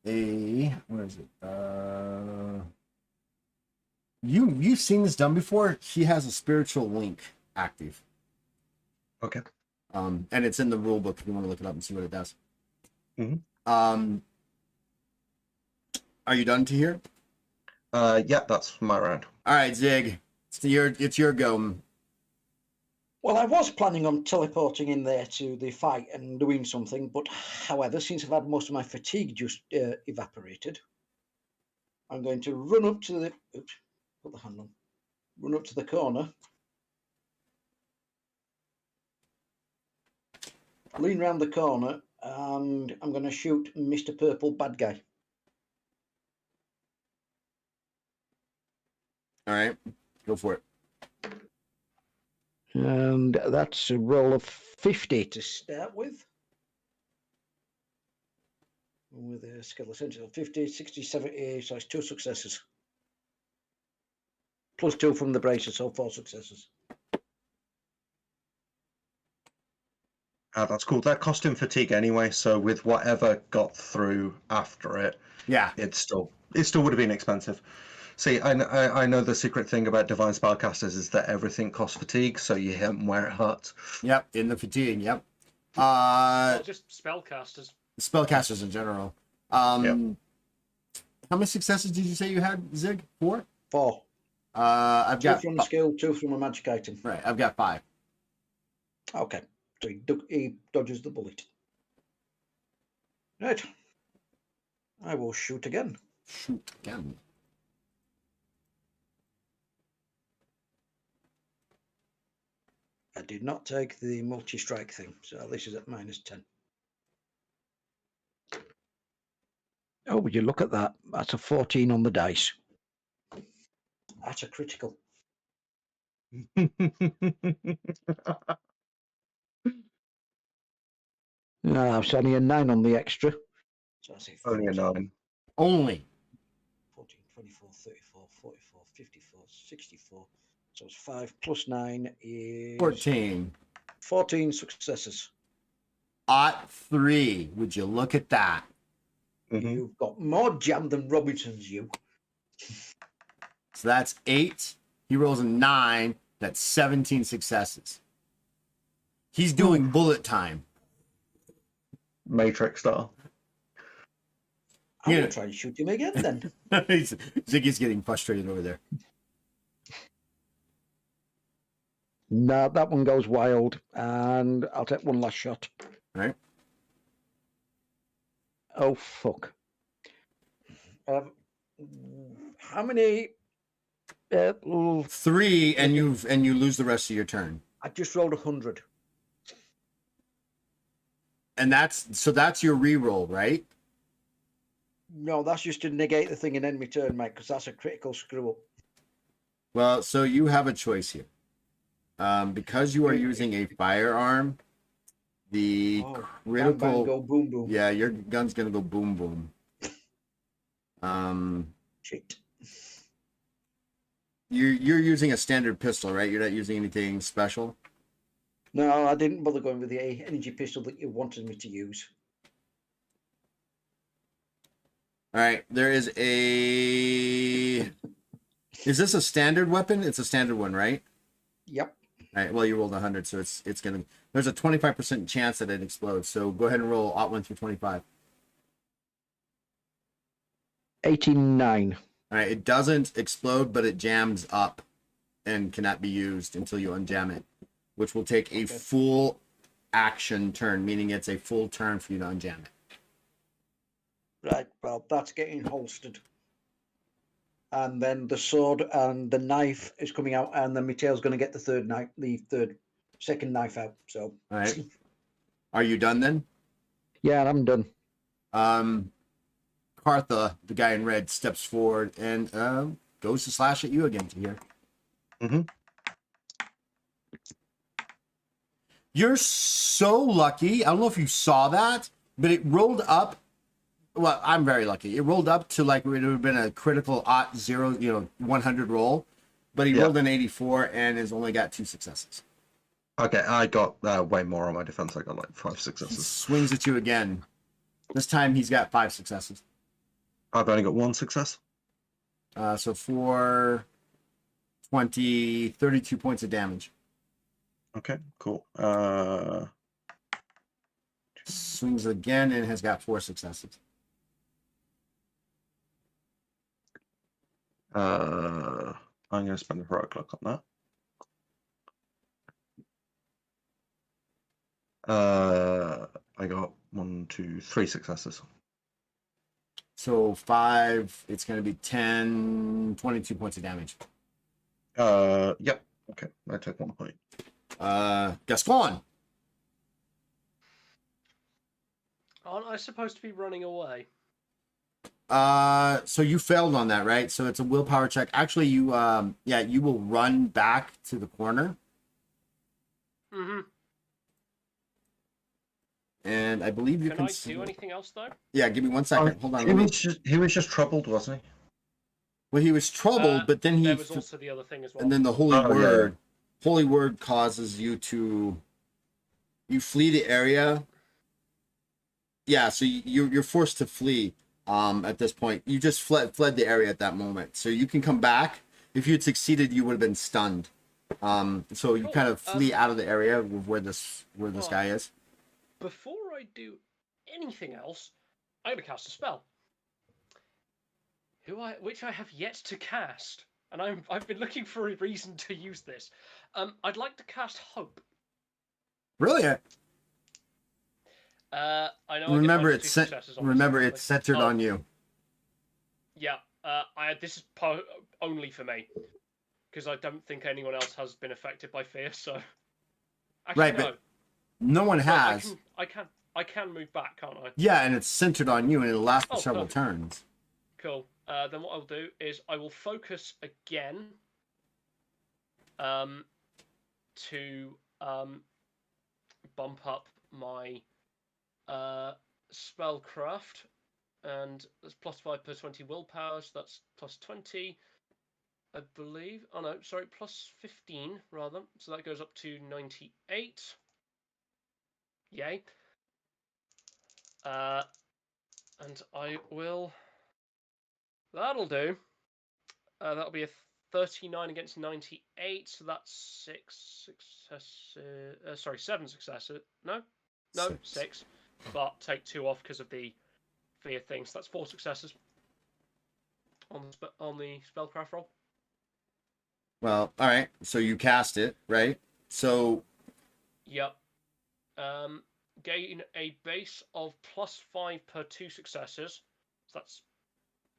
where is it? You've seen this done before. He has a spiritual link active. Okay. And it's in the rule book if you want to look it up and see what it does. Mm-hmm. Are you done to here? Yeah, that's my round. All right, Zig. It's your go. Well, I was planning on teleporting in there to the fight and doing something, but however, since I've had most of my fatigue just evaporated, I'm going to run up to the. Oops, put the hand on. Run up to the corner. Lean round the corner, and I'm going to shoot Mr. Purple Bad Guy. All right, go for it. And that's a roll of 50 to start with. With a skill essential 50, 60, 70, so it's 2 successes. Plus 2 from the braces, so 4 successes. That's cool. That cost him fatigue anyway, so with whatever got through after it, Yeah. it still would have been expensive. See, I know the secret thing about divine spellcasters is that everything costs fatigue, so you hit them where it hurts. Yep, in the fatigue. Yep. Well, just spellcasters. Spellcasters in general. Yep. How many successes did you say you had, Zig? 4? 4. I've 2 got from the skill, 2 from a magic item. right. I've got 5. Okay, so he dodges the bullet. Right. I will shoot again. Shoot again. I did not take the multi-strike thing, so this is at -10. Oh, would you look at that? That's a 14 on the dice. That's a critical. No, it's only a 9 on the extra. So I say Only a 14, 9. Only. 14, 24, 34, 44, 54, 64. So it's 5 plus 9 is 14. 14 successes. Ot 3. Would you look at that? Mhm. You've got more jam than Robinson's, you. So that's 8. He rolls a 9. That's 17 successes. He's doing bullet time. Matrix style. I Yeah. will try and shoot him again then. Ziggy's getting frustrated over there. No, that one goes wild, and I'll take one last shot. All right. Oh, fuck. How many? 3, and you lose the rest of your turn. I just rolled 100. And that's your reroll, right? No, that's just to negate the thing and end my turn, mate, because that's a critical screw up. Well, so you have a choice here. Because you are using a firearm, the Oh, critical Bang, bang, go boom, boom. yeah, your gun's gonna go boom boom. Shit. You're using a standard pistol, right? You're not using anything special. No, I didn't bother going with the energy pistol that you wanted me to use. All right, there is a. Is this a standard weapon? It's a standard one, right? Yep. All right. Well, you rolled 100, so it's gonna. There's a 25% chance that it explodes. So go ahead and roll Ot 1 through 25. 89. All right. It doesn't explode, but it jams up, and cannot be used until you unjam it, which will take a full action turn, meaning it's a full turn for you to unjam it. Right, well, that's getting holstered. And then the sword and the knife is coming out, and then my tail's going to get the second knife out. So, All right. Are you done then? yeah, I'm done. Kartha, the guy in red, steps forward and goes to slash at you again, Tahir. Mhm. You're so lucky. I don't know if you saw that, but it rolled up. Well, I'm very lucky. It rolled up to like it would have been a critical Ot 0, 100 roll, but he Yeah. rolled an 84 and has only got 2 successes. Okay, I got way more on my defense. I got like 5 He successes. swings at you again. This time he's got 5 successes. I've only got 1 success. So for 20, 32 points of damage. Okay, cool. Swings again and has got 4 successes. I'm going to spend a heroic clock on that. I got 1, 2, 3 successes. So 5, it's going to be 10, 22 points of damage. Yep. Okay, I took 1 point. Gascon. Aren't I supposed to be running away? So you failed on that, right? So it's a willpower check. Actually, you will run back to the corner. Mm-hmm. And I believe you Can can. I do anything else though? Yeah, give me 1 second. Hold on. He was just troubled, wasn't he? Well, he was troubled, but then There was also the other thing as well. and then the holy Oh, yeah. word, holy word causes you to, you flee the area. Yeah, so you're forced to flee. At this point, you just fled the area at that moment. So you can come back. If you had succeeded, you would have been stunned. So you Cool. kind of flee out of the area of where this Well, guy is. Before I do anything else, I'm gonna cast a spell. Which I have yet to cast, and I've been looking for a reason to use this. I'd like to cast Hope. Brilliant. I know. Remember, I get -2 successes on this, it's centered on you. Yeah. This is only for me because I don't think anyone else has been affected by fear. So, actually, Right, no. but no one Well, has. I can. I can move back, can't I? Yeah, and it's centered on you, and it'll last for Oh, several perfect. turns. Cool. Then what I'll do is I will focus again to bump up my spellcraft, and that's +5 per 20 willpower, so that's +20, I believe. Oh no, sorry, +15 rather. So that goes up to 98. Yay. And I will. That'll do. That'll be a 39 against 98, so that's 6 successes. Sorry, 7 successes. No, 6. But take 2 off because of the fear thing, so that's 4 successes on the spellcraft roll. Well, all right. So you cast it, right? So Yep. Gain a base of +5 per 2 successes, so that's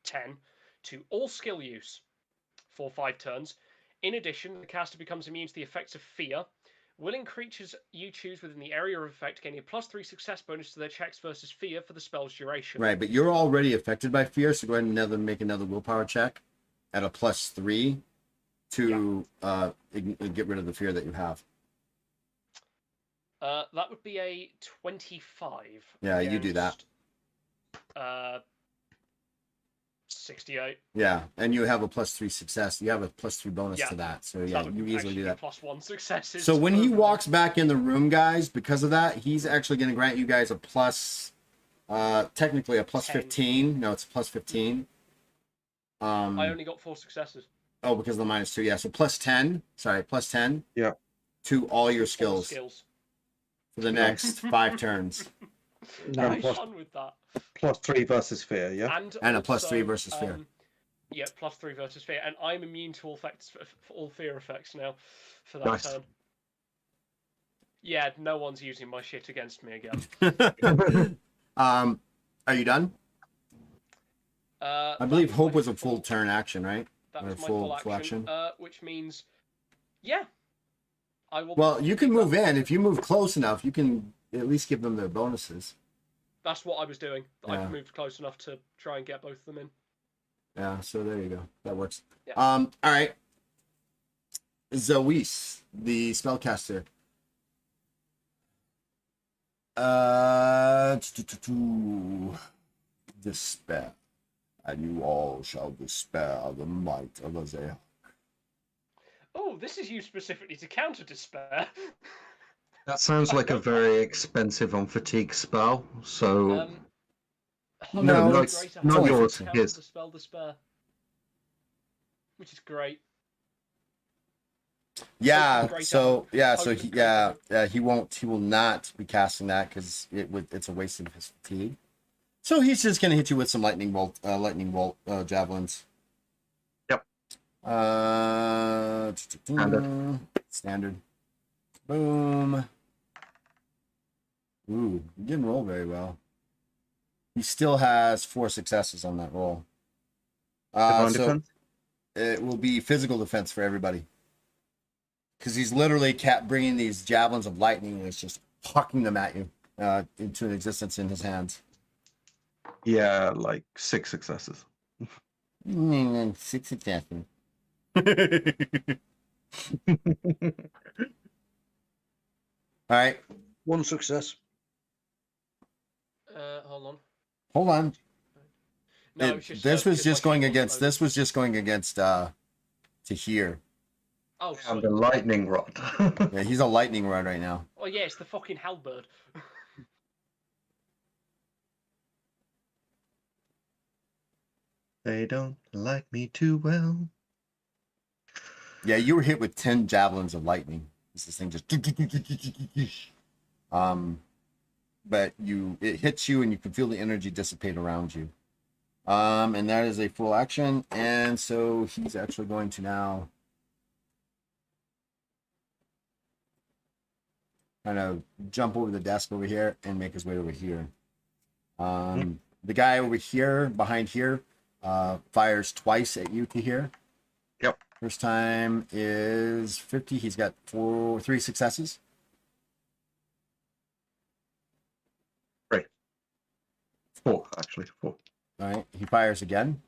10, to all skill use for 5 turns. In addition, the caster becomes immune to the effects of fear. Willing creatures you choose within the area of effect gain a +3 success bonus to their checks versus fear for the spell's duration. right, but you're already affected by fear, so go ahead and make another willpower check at a +3 to get rid of the fear that you have. That would be a 25. Yeah, you do that. 68. Yeah, and you have a +3 success. You have a +3 bonus Yeah. to that. So So yeah, that would you easily actually do be that. +1 successes. So when he overall. walks back in the room, guys, because of that, he's actually going to grant you guys a technically a +15. No, it's a +15. I only got 4 successes. Oh, because of the -2. Yeah, so +10. Sorry, +10. Yeah. To all your All skills skills. for the next 5 turns. Have Nice. fun with that. +3 versus fear, yeah? And And a also, +3 versus fear. Yeah, +3 versus fear, and I'm immune to all effects for all fear effects now for that Nice. turn. Yeah, no one's using my shit against me again. Are you done? I believe that Hope my was a full turn action, right? That or was my full full action, action. which means, yeah, I will. Well, you can keep move that. in. If you move close enough, you can at least give them their bonuses. That's what I was doing. Yeah. I moved close enough to try and get both of them in. Yeah, so there you go. That works. Yeah. All right. Zois, the spellcaster. Despair, and you all shall despair the might of Azea. Oh, this is used specifically to counter despair. That sounds like a very expensive on fatigue spell, so No, no, it's not only yours, counter his. the spell despair, which is great. Yeah. Great So yeah. So Hope he, is great. he won't. He will not be casting that because it's a waste of his fatigue. So he's just gonna hit you with some lightning bolt javelins. Yep. Standard. Boom. Ooh, you didn't roll very well. He still has 4 successes on that roll. Divine So defense? it will be physical defense for everybody. Because he's literally bringing these javelins of lightning and it's just hucking them at you into existence in his hands. Yeah, like 6 successes. 6 successes. All right. 1 success. Hold on. No, This it's just, was because just my going sheet wasn't against. loaded. This was just going against to here. Oh, And sorry. the lightning rod. Yeah, he's a lightning rod right now. Oh yeah, it's the fucking halberd. They don't like me too well. Yeah, you were hit with 10 javelins of lightning. This thing just but it hits you and you can feel the energy dissipate around you. And that is a full action, and so he's actually going to now kind of jump over the desk over here and make his way over here. The guy over here, behind here, fires twice at you to here. Yep. First time is 50. He's got 3 successes. 4, actually. 4. All right. He fires again.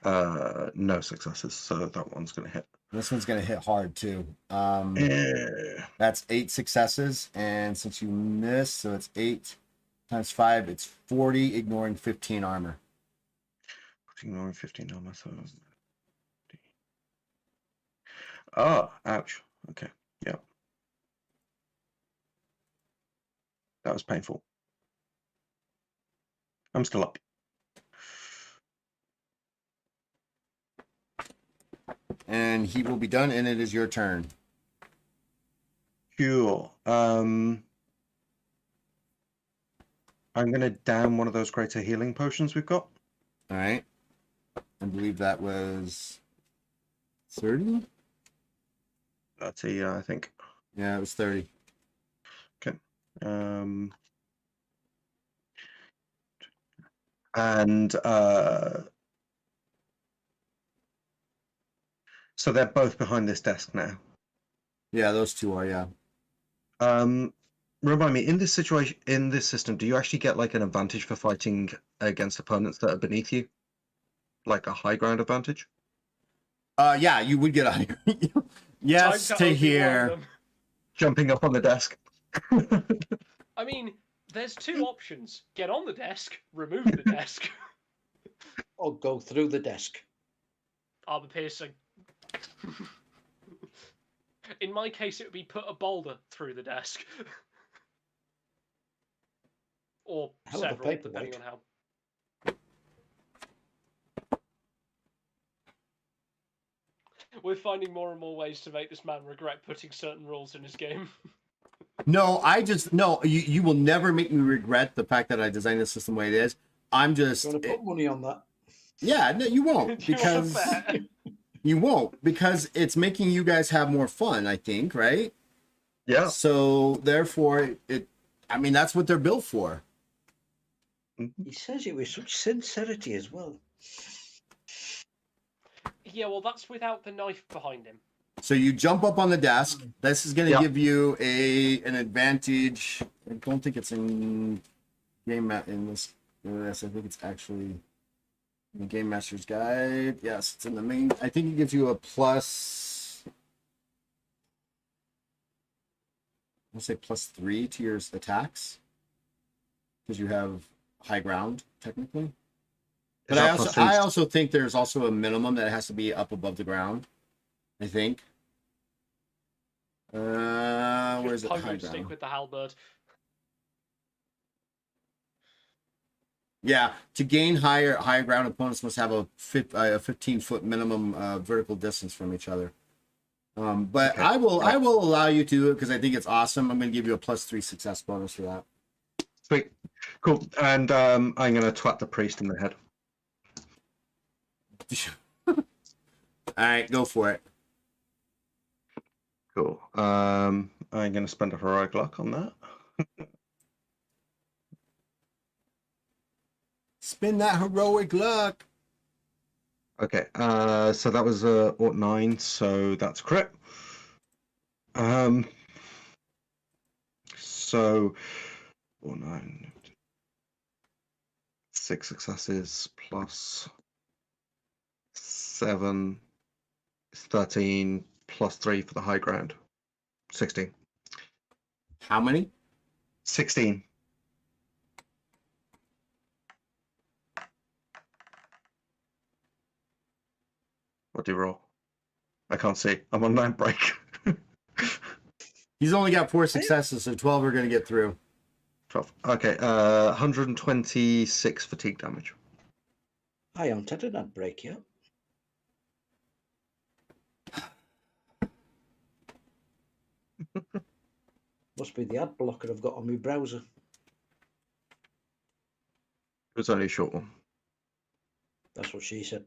No successes, so that one's going to hit. This one's gonna hit hard too. That's 8 successes, and since you missed, so it's 8 times 5, it's 40, ignoring 15 armor. ignoring 15 armor. So... Oh, ouch. Okay, yeah. That was painful. I'm still up. And he will be done, and it is your turn. Cool. I'm gonna down one of those greater healing potions we've got. All right. I believe that was 30. That's I think. Yeah, it was 30. And so they're both behind this desk now. Yeah, those two are. Yeah. Remind me, in this situation, in this system, do you actually get like an advantage for fighting against opponents that are beneath you, like a high ground advantage? Yeah, you would get a yes Time to Obi-Wan hear. them. Jumping up on the desk. I mean, there's two options: get on the desk, remove the desk. Or go through the desk. Armor piercing. In my case, it would be put a boulder through the desk. Or Hell of a several, paperweight. depending on how. We're finding more and more ways to make this man regret putting certain rules in his game. No, you will never make me regret the fact that I designed the system the way it is. I'm just You want to put money on that? yeah, no, you won't Do you want to because bet? you won't because it's making you guys have more fun, I think, right? Yeah. So therefore I mean that's what they're built for. He says it with such sincerity as well. Yeah, well, that's without the knife behind him. So you jump up on the desk. This is going to Yeah. give you an advantage. I don't think it's in game in this. I think it's actually in the Game Master's Guide. Yes, it's in the main. I think it gives you a plus. Let's say +3 to your attacks because you have high ground technically. But I also think there's also a minimum that has to be up above the ground. I think. Where's it? High Stick ground. with the halberd. Yeah, to gain higher ground, opponents must have a 15-foot minimum vertical distance from each other. But Okay. I will allow you to do it because I think it's awesome. I'm going to give you a +3 success bonus for that. Sweet. Cool. And I'm gonna twat the priest in the head. All right, go for it. Cool. I'm gonna spend a heroic luck on that. Spin that heroic luck. Okay, so that was Ort 9, so that's crit. So Ort 9, 6 successes plus 7 is 13 plus 3 for the high ground. 16. How many? 16. What do you roll? I can't see. I'm on 9 break. He's only got 4 successes, so 12 are going to get through. 12. Okay, 126 fatigue damage. I haven't had an ad break yet. Must be the ad blocker I've got on my browser. It was only a short one. That's what she said.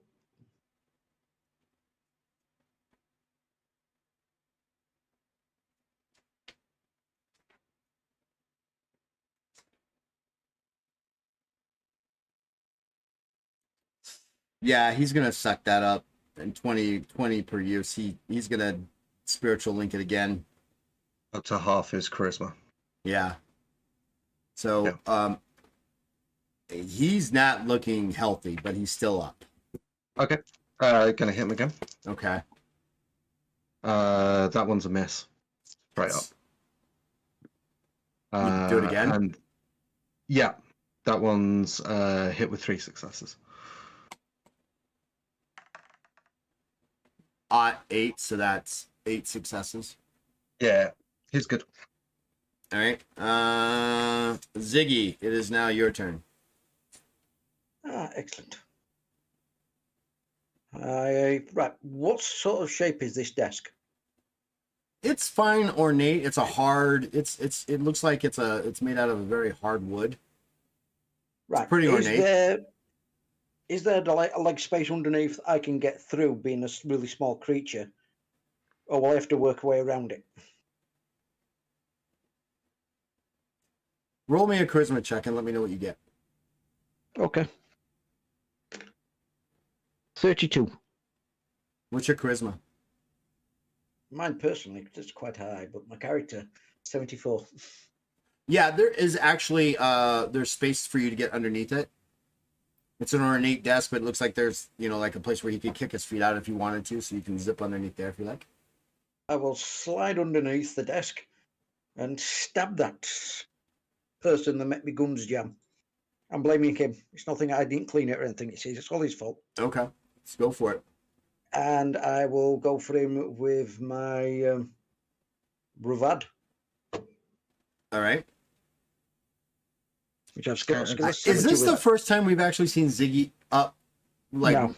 Yeah, he's going to suck that up. And 20 per use. He's going to spiritual link it again. Up to half his charisma. Yeah. So, He's not looking healthy, but he's still up. Okay. Gonna hit him again. Okay. That one's a miss. Straight up. You do it again? And yeah, that one's hit with 3 successes. 8, so that's 8 successes. Yeah, he's good. All right. Ziggy, it is now your turn. Excellent. Right, what sort of shape is this desk? It's fine, ornate. It's a hard. It looks like it's made out of a very hard wood. Right, pretty ornate. Is there like a leg space underneath I can get through, being a really small creature, or will I have to work a way around it? Roll me a charisma check and let me know what you get. Okay. 32. What's your charisma? Mine personally, it's quite high, but my character, 74. Yeah, there is actually there's space for you to get underneath it. It's an ornate desk, but it looks like there's like a place where he could kick his feet out if he wanted to, so you can zip underneath there if you like. I will slide underneath the desk and stab that person that met me guns jam. I'm blaming him. It's nothing, I didn't clean it or anything. It's all his fault. Okay, let's go for it. And I will go for him with my bravado. All right. Which I've skill Is this the first time we've actually seen Ziggy up? Like, no.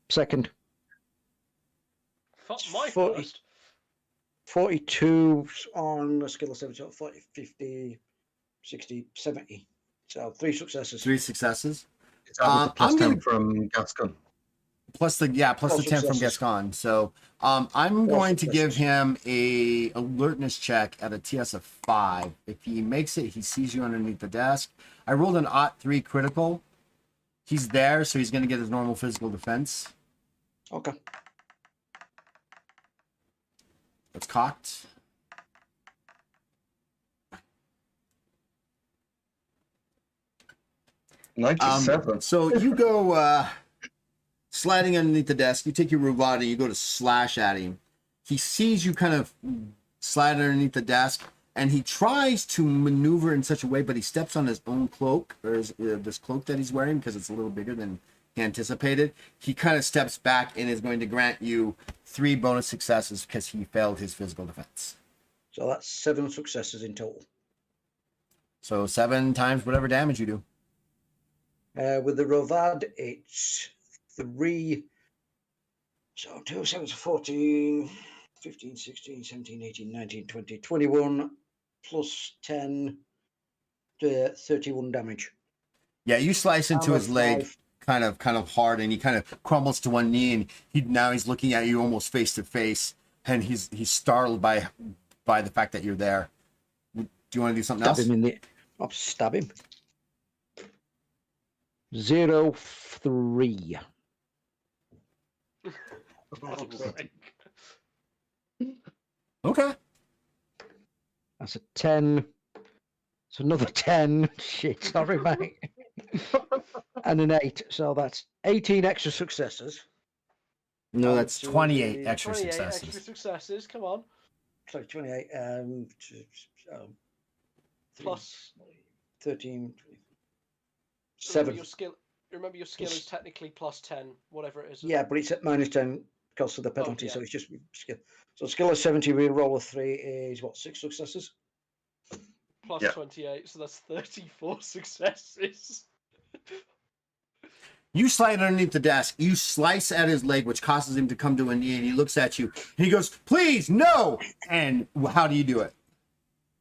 Second. My 40. first. 42 on a skill of 70, 40, 50, 60, 70. So 3 successes. 3 successes. Is that with the plus I'm 10 gonna- from Gascon? Plus the 10 from successes. Gascon. So I'm going to give him a alertness check at a TS of 5. If he makes it, he sees you underneath the desk. I rolled an 3 critical. He's there, so he's going to get his normal physical defense. Okay. It's cocked. $97. So you go sliding underneath the desk. You take your bravado, you go to slash at him. He sees you kind of slide underneath the desk, and he tries to maneuver in such a way, but he steps on his own cloak, or this cloak that he's wearing, because it's a little bigger than he anticipated. He kind of steps back and is going to grant you 3 bonus successes because he failed his physical defense. So that's 7 successes in total. So 7 times whatever damage you do. With the Rovad, it's 3. So 2, 7, 14, 15, 16, 17, 18, 19, 20, 21, plus 10, 31 damage. Yeah, you slice into his leg 5. kind of hard, and he kind of crumbles to one knee, and now he's looking at you almost face to face, and he's startled by the fact that you're there. Do you want to do something else? I'll stab him. 0-3. Okay. That's a 10. It's another 10. Shit, sorry, mate. And an 8. So that's 18 extra successes. No, that's 28 28 extra successes. extra successes. Come on. Sorry, 28. Plus 13. remember 7. your skill. Remember your skill is technically plus 10, whatever it is. Yeah, but it's at minus 10 because of the penalty, yeah. so it's just skill. So skill of 70, we roll a 3 is what, 6 successes? Plus Yeah. 28, so that's 34 successes. You slide underneath the desk. You slice at his leg, which causes him to come to a knee, and he looks at you. And he goes, "Please, no!" And how do you do it?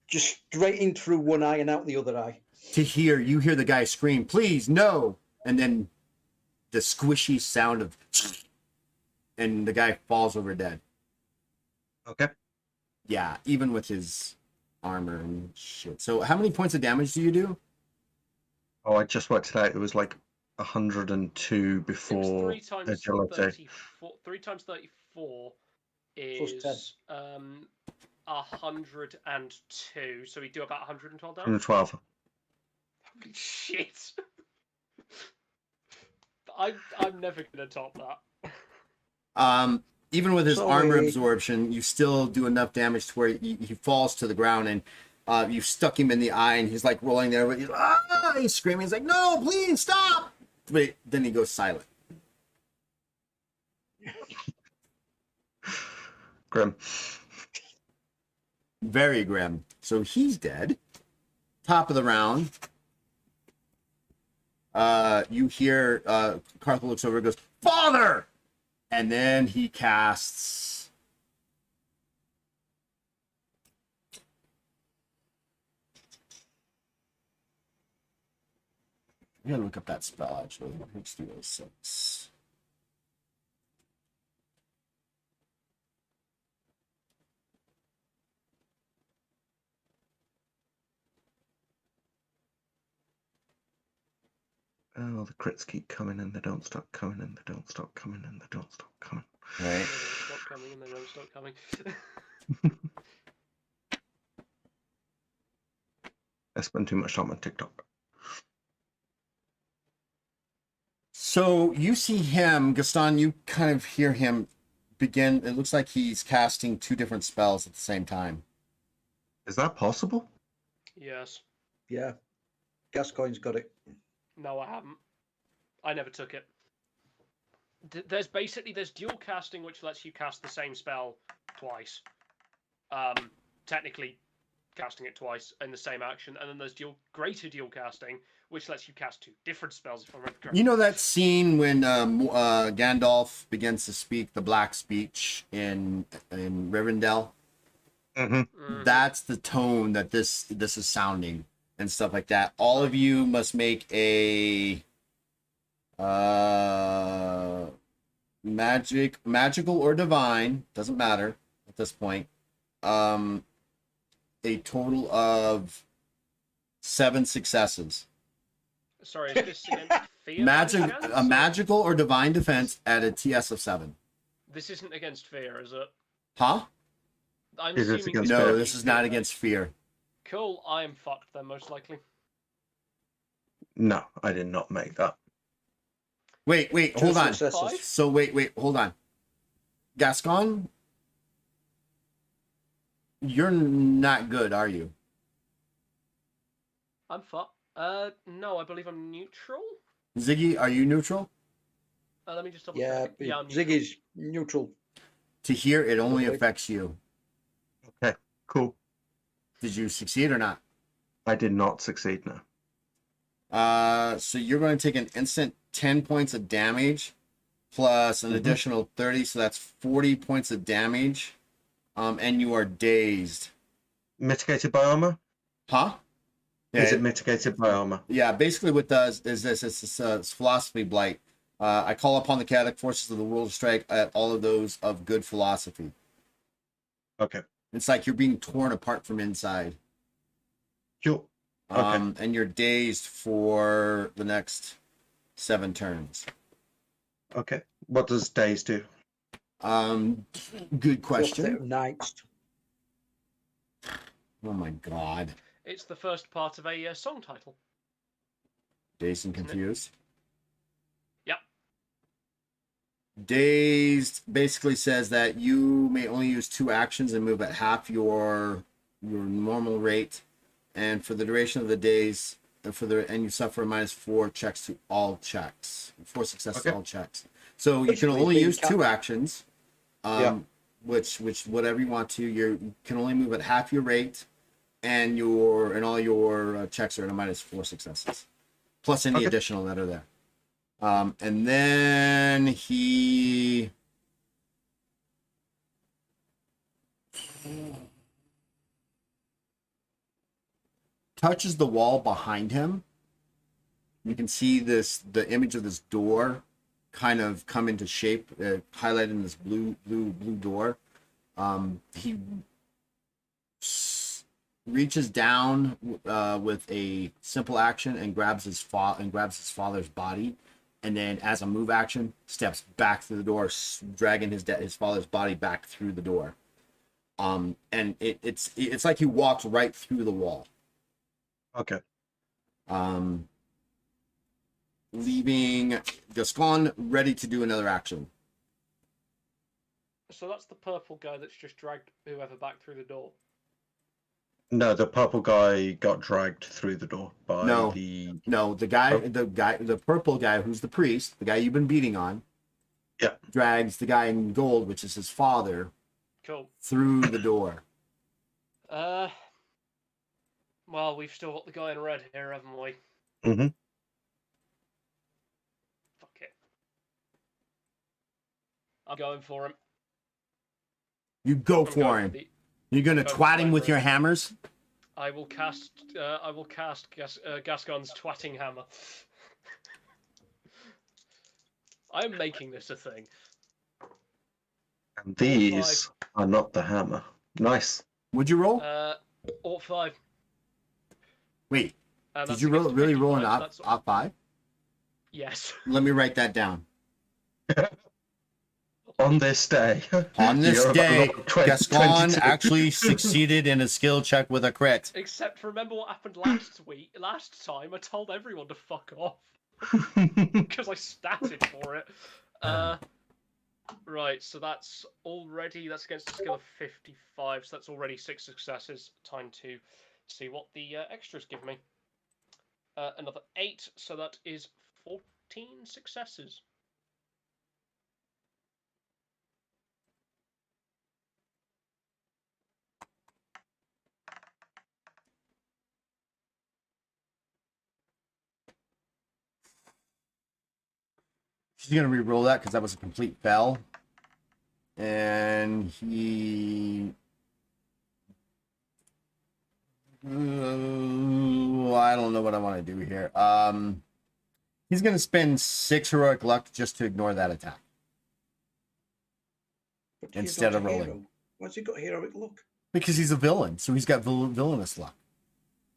Just straight in through one eye and out the other eye. You hear the guy scream, "Please, no!" And then the squishy sound of, and the guy falls over dead. Okay. Yeah, even with his armor and shit. So how many points of damage do you do? Oh, I just worked it out. It was like 102 It was before 3 times agility. 34. 3 times 34 Plus is 102. So we do about 112 damage. 112. Holy shit! I'm never gonna top that. Even with his armor Sorry. absorption, you still do enough damage to where he falls to the ground, and you stuck him in the eye, and he's like rolling there, but he's screaming. He's like, "No, please stop!" But then he goes silent. Grim. Very grim. So he's dead. Top of the round. You hear Carthel looks over and goes, "Father!" And then he casts. I gotta look up that spell actually. H306. Oh, the crits keep coming and they don't stop coming and they don't stop coming and they don't stop coming. Right. They don't stop coming and they don't stop coming. I spend too much time on TikTok. So you see him, Gaston, you kind of hear him begin. It looks like he's casting two different spells at the same time. Is that possible? Yes. Yeah. Gascoigne's got it. No, I haven't. I never took it. There's dual casting, which lets you cast the same spell twice. Technically, casting it twice in the same action, and then there's greater dual casting, which lets you cast two different spells. If I remember correctly. You know that scene when Gandalf begins to speak the Black Speech in Rivendell? Mm-hmm. Mhm. That's the tone that this is sounding and stuff like that. All of you must make a magical or divine, doesn't matter at this point. A total of 7 successes. Sorry, is this against fear? by Magic any chance, a or- magical or divine defense at a TS of 7. This isn't against fear, is it? Huh? I'm Is this assuming against this No, fear? would this be is not fear. against fear. Cool, I am fucked then, most likely. No, I did not make that. Wait, Two hold on. successes. So wait, hold on. Gascon, you're not good, are you? I'm fucked. No, I believe I'm neutral. Ziggy, are you neutral? Let me just double Yeah, check. Yeah, I'm neutral. Ziggy's neutral. To hear, it only Lovely. affects you. Okay, cool. Did you succeed or not? I did not succeed, no. So you're going to take an instant 10 points of damage plus an additional 30, so that's 40 points of damage. And you are dazed. Mitigated by armor? Huh? Is it mitigated by armor? Yeah, basically what does is this, it's philosophy blight. I call upon the chaotic forces of the world to strike at all of those of good philosophy. Okay. It's like you're being torn apart from inside. Cool. Okay. And you're dazed for the next 7 turns. Okay. What does days do? Good question. Nights. Oh my god. It's the first part of a song title. Dazed and Isn't it? confused. Yep. Dazed basically says that you may only use 2 actions and move at half your normal rate, and for the duration of the days, and you suffer a -4 checks to all checks, 4 success to Okay. all checks. So you can Basically only being use 2 actions, Yeah. which whatever you want to. You can only move at half your rate, and all your checks are at a -4 successes, plus any Okay. additional that are there. And then he touches the wall behind him. You can see the image of this door kind of come into shape, highlighted in this blue door. He reaches down with a simple action and grabs his father's body, and then as a move action steps back through the door, dragging his father's body back through the door. And it's like he walks right through the wall. Okay. leaving Gascon ready to do another action. So that's the purple guy that's just dragged whoever back through the door. No, the purple guy got dragged through the door by No. the. No, the purple guy who's the priest, the guy you've been beating on, Yeah. drags the guy in gold, which is his father, Cool. through the door. Well, we've still got the guy in red here, haven't we? Mhm. Fuck it. I'm going for him. You go I'm for going him. the- You're gonna Go twat him for with it. your hammers. I will cast Gascon's twatting hammer. I am making this a thing. And these are not the hammer. Nice. Would you roll? Ort 5. Wait, And did that's you against really roll an 55, op so that's- 5? Yes. Let me write that down. On this day. On this you're about to day, roll Gascon 22. actually succeeded in a skill check with a crit. Except remember what happened last time? I told everyone to fuck off. Because I statted for it. Right, so that's against a skill of 55, so that's already 6 successes. Time to see what the extras give me. Another 8, so that is 14 successes. She's gonna re-roll that because that was a complete fail. And he... I don't know what I want to do here. He's gonna spend 6 heroic luck just to ignore that attack. But he's Instead not of a rolling. hero. Why's he got heroic luck? Because he's a villain, so he's got villainous luck.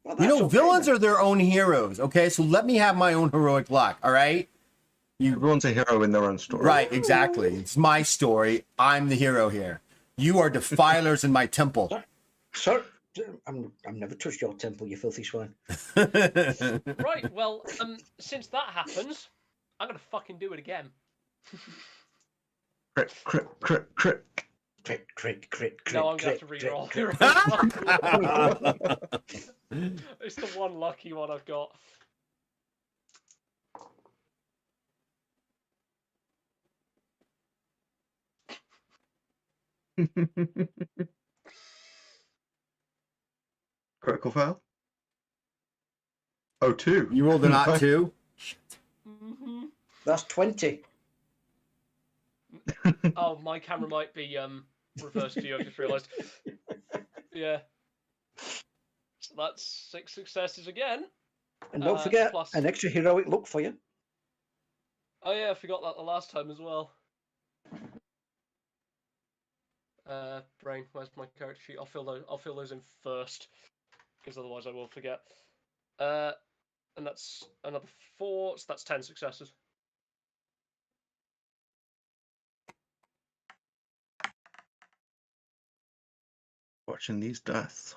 Well, You know, that's okay villains then. are their own heroes, okay? So let me have my own heroic luck, all right? Everyone's a hero in their own story. Right, exactly. It's my story. I'm the hero here. You are defilers in my temple. Sir, I've never touched your temple, you filthy swine. Right, well, since that happens, I'm gonna fucking do it again. Crit, crit, crit, crit. Crit, crit, crit, crit. No, I'm gonna have to crit, re-roll. crit. It's the one lucky one I've got. Critical fail? Oh, 2. You rolled a not 2? Mm-hmm. That's 20. Oh, my camera might be reversed to you. I just realised. Yeah. So that's 6 successes again. And don't forget, plus- an extra heroic look for you. Oh yeah, I forgot that the last time as well. Brain, where's my character sheet? I'll fill those in first, because otherwise I will forget. And that's another 4, so that's 10 successes. Watching these deaths.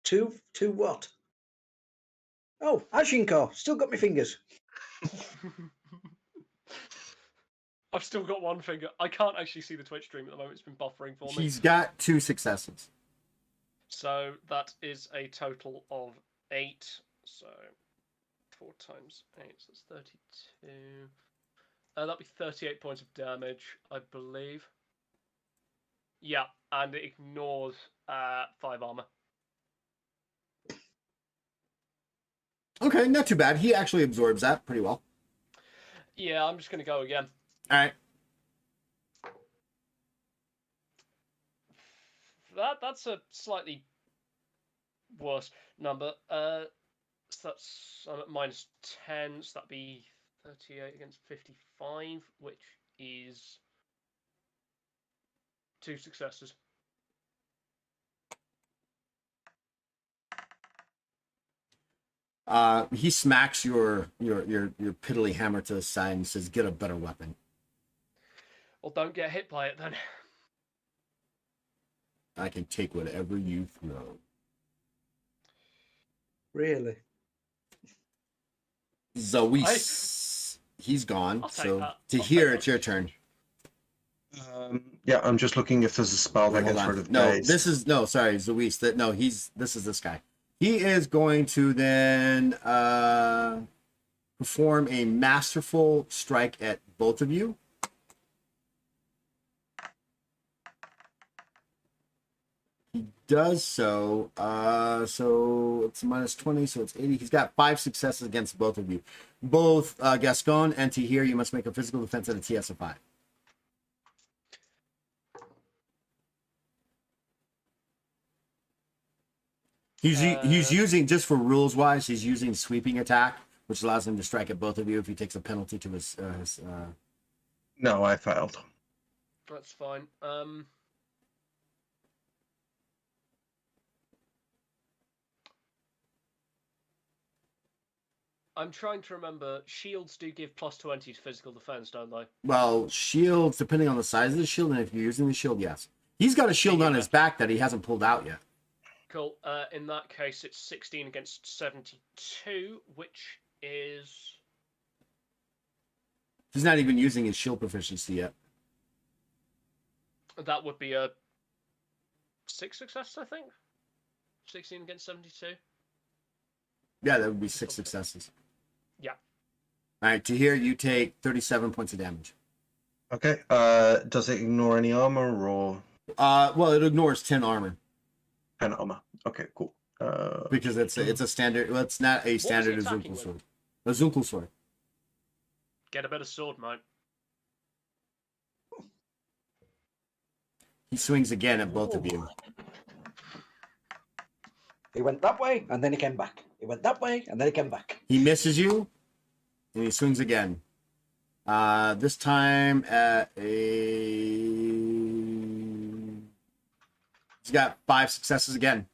2 what? Oh, Ashinko, still got my fingers. I've still got one finger. I can't actually see the Twitch stream at the moment. It's been buffering for me. He's got 2 successes. So that is a total of 8. So 4 times 8, so that's 32. That'll be 38 points of damage, I believe. Yeah, and it ignores 5 armor. Okay, not too bad. He actually absorbs that pretty well. Yeah, I'm just going to go again. All right. That's a slightly worse number. So that's I'm at minus 10, so that'd be 38 against 55, which is 2 successes. He smacks your piddly hammer to the side and says, "Get a better weapon." Well, don't get hit by it then. I can take whatever you throw. Really? Zoe, he's gone. I'll take So that. to I'll take here, that. it's your turn. Yeah, I'm just looking if there's a spell Wait, that hold gets on. rid of No, daze. this is no. Sorry, Zois. That no. This is this guy. He is going to then perform a masterful strike at both of you. He does so. So it's -20, so it's 80. He's got 5 successes against both of you. Both Gascon and Tahir, you must make a physical defense at a TS of 5. He's using, just for rules wise, he's using sweeping attack, which allows him to strike at both of you if he takes a penalty to his No, I failed. That's fine. I'm trying to remember. Shields do give +20 to physical defense, don't they? well, shields, depending on the size of the shield, and if you're using the shield, yes. He's got a shield on his back that he hasn't pulled out yet. Cool. In that case, it's 16 against 72, which is He's not even using his shield proficiency yet. that would be a 6 success, I think. 16 against 72. Yeah, that would be 6 successes. Yeah. All right, to here, you take 37 points of damage. Okay. Does it ignore any armor or Well, it ignores 10 armor 10 armor? Okay, cool. because it's a standard. Well, it's not a standard attacking Azunkel with? sword. Azunkel sword. Get a better sword, mate. He swings again at both of you. He went that way, and then he came back. He went that way, and then he came back. He misses you, and he swings again. This time at a. He's got 5 successes again.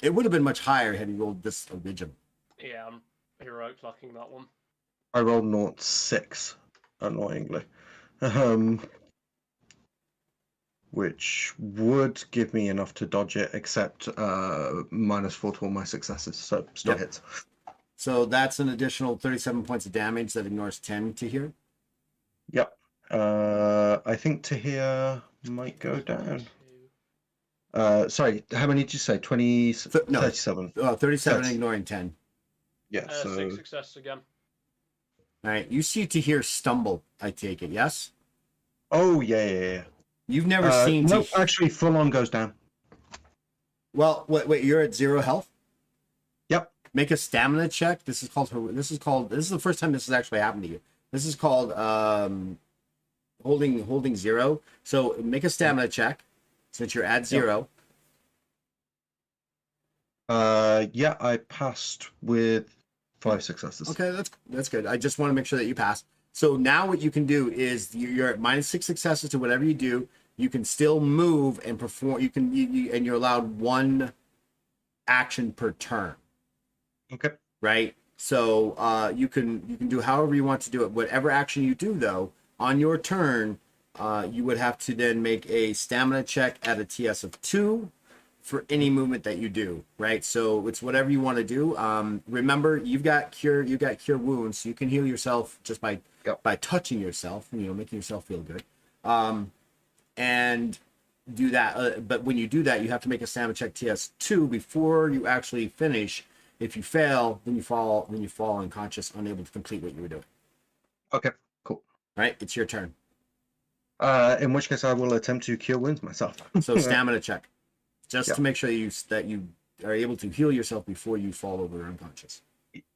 It would have been much higher had he rolled this original. Yeah, I'm heroic lucking that one. I rolled 0.6, annoyingly. Which would give me enough to dodge it, except -4 to all my successes, so still Yep. hits. So that's an additional 37 points of damage that ignores 10 to here. Yep. I think Tahir might go down. Sorry, how many did you say? 20, No. 37. 37 That's- ignoring 10. Yeah, so 6 successes again. All right, you see to here stumble, I take it, yes? oh yeah. You've never seen No, to. actually, full on goes down. Well, wait, you're at 0 health? Yep. Make a stamina check. This is the first time this has actually happened to you. This is called holding 0. So make a stamina check since you're at 0. Yeah, I passed with 5 successes. Okay, that's good. I just want to make sure that you pass. So now what you can do is you're at -6 successes to whatever you do. You can still move and perform. And you're allowed 1 action per turn. Okay. Right. So you can do however you want to do it. Whatever action you do, though, on your turn, you would have to then make a stamina check at a TS of 2 for any movement that you do. Right. So it's whatever you want to do. Remember, you've got cure wounds, so you can heal yourself just by touching yourself. Making yourself feel good. And do that. But when you do that, you have to make a stamina check TS 2 before you actually finish. If you fail, then you fall unconscious, unable to complete what you were doing. Okay, cool. Right? It's your turn. In which case, I will attempt to cure wounds myself. So stamina check, just Yeah. to make sure that you are able to heal yourself before you fall over unconscious.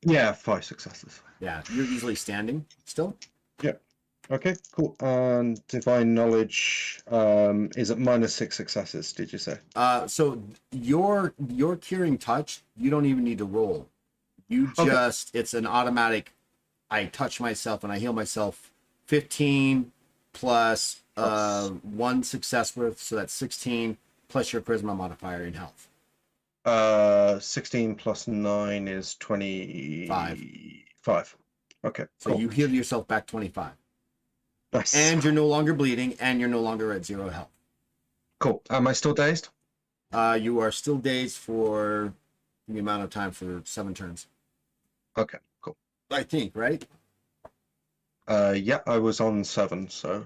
Yeah, 5 successes. Yeah, you're easily standing still. Okay, cool. And divine knowledge is at -6 successes. Did you say? So your curing touch, you don't even need to roll. You Okay. it's an automatic. I touch myself and I heal myself. 15 plus 1 success worth, so that's 16 plus your charisma modifier in health. 16 plus 9 is 25. Okay, So cool. you heal yourself back 25. Nice. And you're no longer bleeding, and you're no longer at 0 health. Cool. Am I still dazed? You are still dazed for the amount of time for 7 turns. Okay, cool. I think, right? Yeah, I was on 7, so.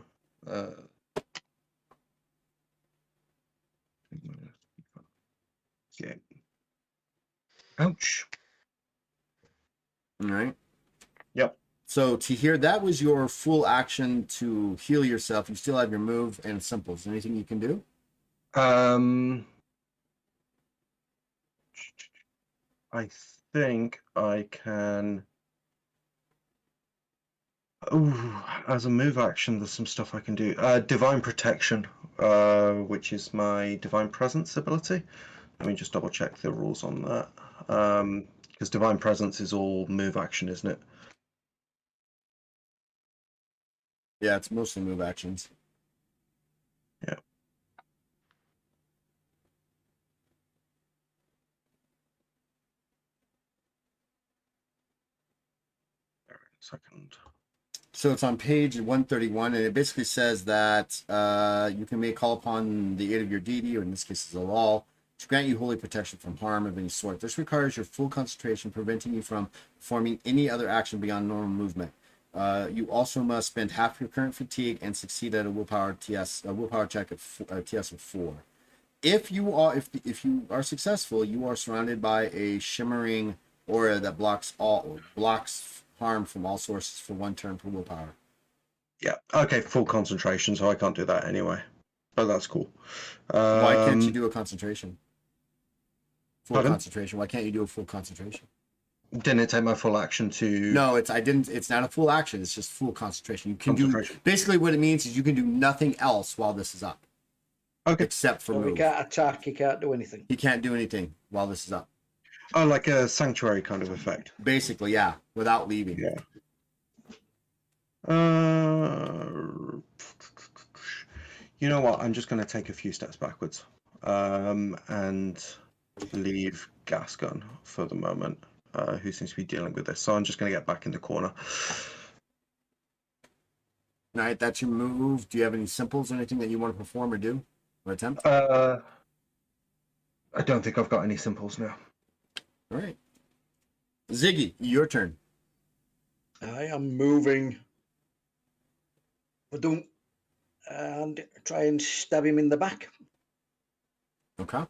Yeah. Ouch. All right. Yep. So Tahir, that was your full action to heal yourself. You still have your move and simples. Anything you can do? I think I can. Ooh, as a move action, there's some stuff I can do. Divine Protection, which is my Divine Presence ability. Let me just double check the rules on that. Because Divine Presence is all move action, isn't it? Yeah, it's mostly move actions. Yeah. Second. So it's on page 131, and it basically says that you can make call upon the aid of your deity, or in this case, is Alal, to grant you holy protection from harm of any sort. This requires your full concentration, preventing you from performing any other action beyond normal movement. You also must spend half your current fatigue and succeed at a willpower check at TS of 4. If you are successful, you are surrounded by a shimmering aura that blocks harm from all sources for 1 turn per willpower. Yeah. Okay, full concentration, so I can't do that anyway. But that's cool. Why can't you do a concentration? Full Pardon? concentration. Why can't you do a full concentration? Didn't it take my full action to No, it's not a full action. It's just full concentration. You can do concentration? basically what it means is you can do nothing else while this is up. Okay. Except for So he move. can't attack, he can't do anything. He can't do anything while this is up. Oh, like a sanctuary kind of effect. Basically, yeah, without leaving. Yeah. You know what? I'm just going to take a few steps backwards and leave Gascon for the moment, who seems to be dealing with this. So I'm just going to get back in the corner. All right, that's your move. Do you have any simples or anything that you want to perform or do or attempt? I don't think I've got any simples now. All right. Ziggy, your turn. I am moving. Ba-dum, and try and stab him in the back. Okay.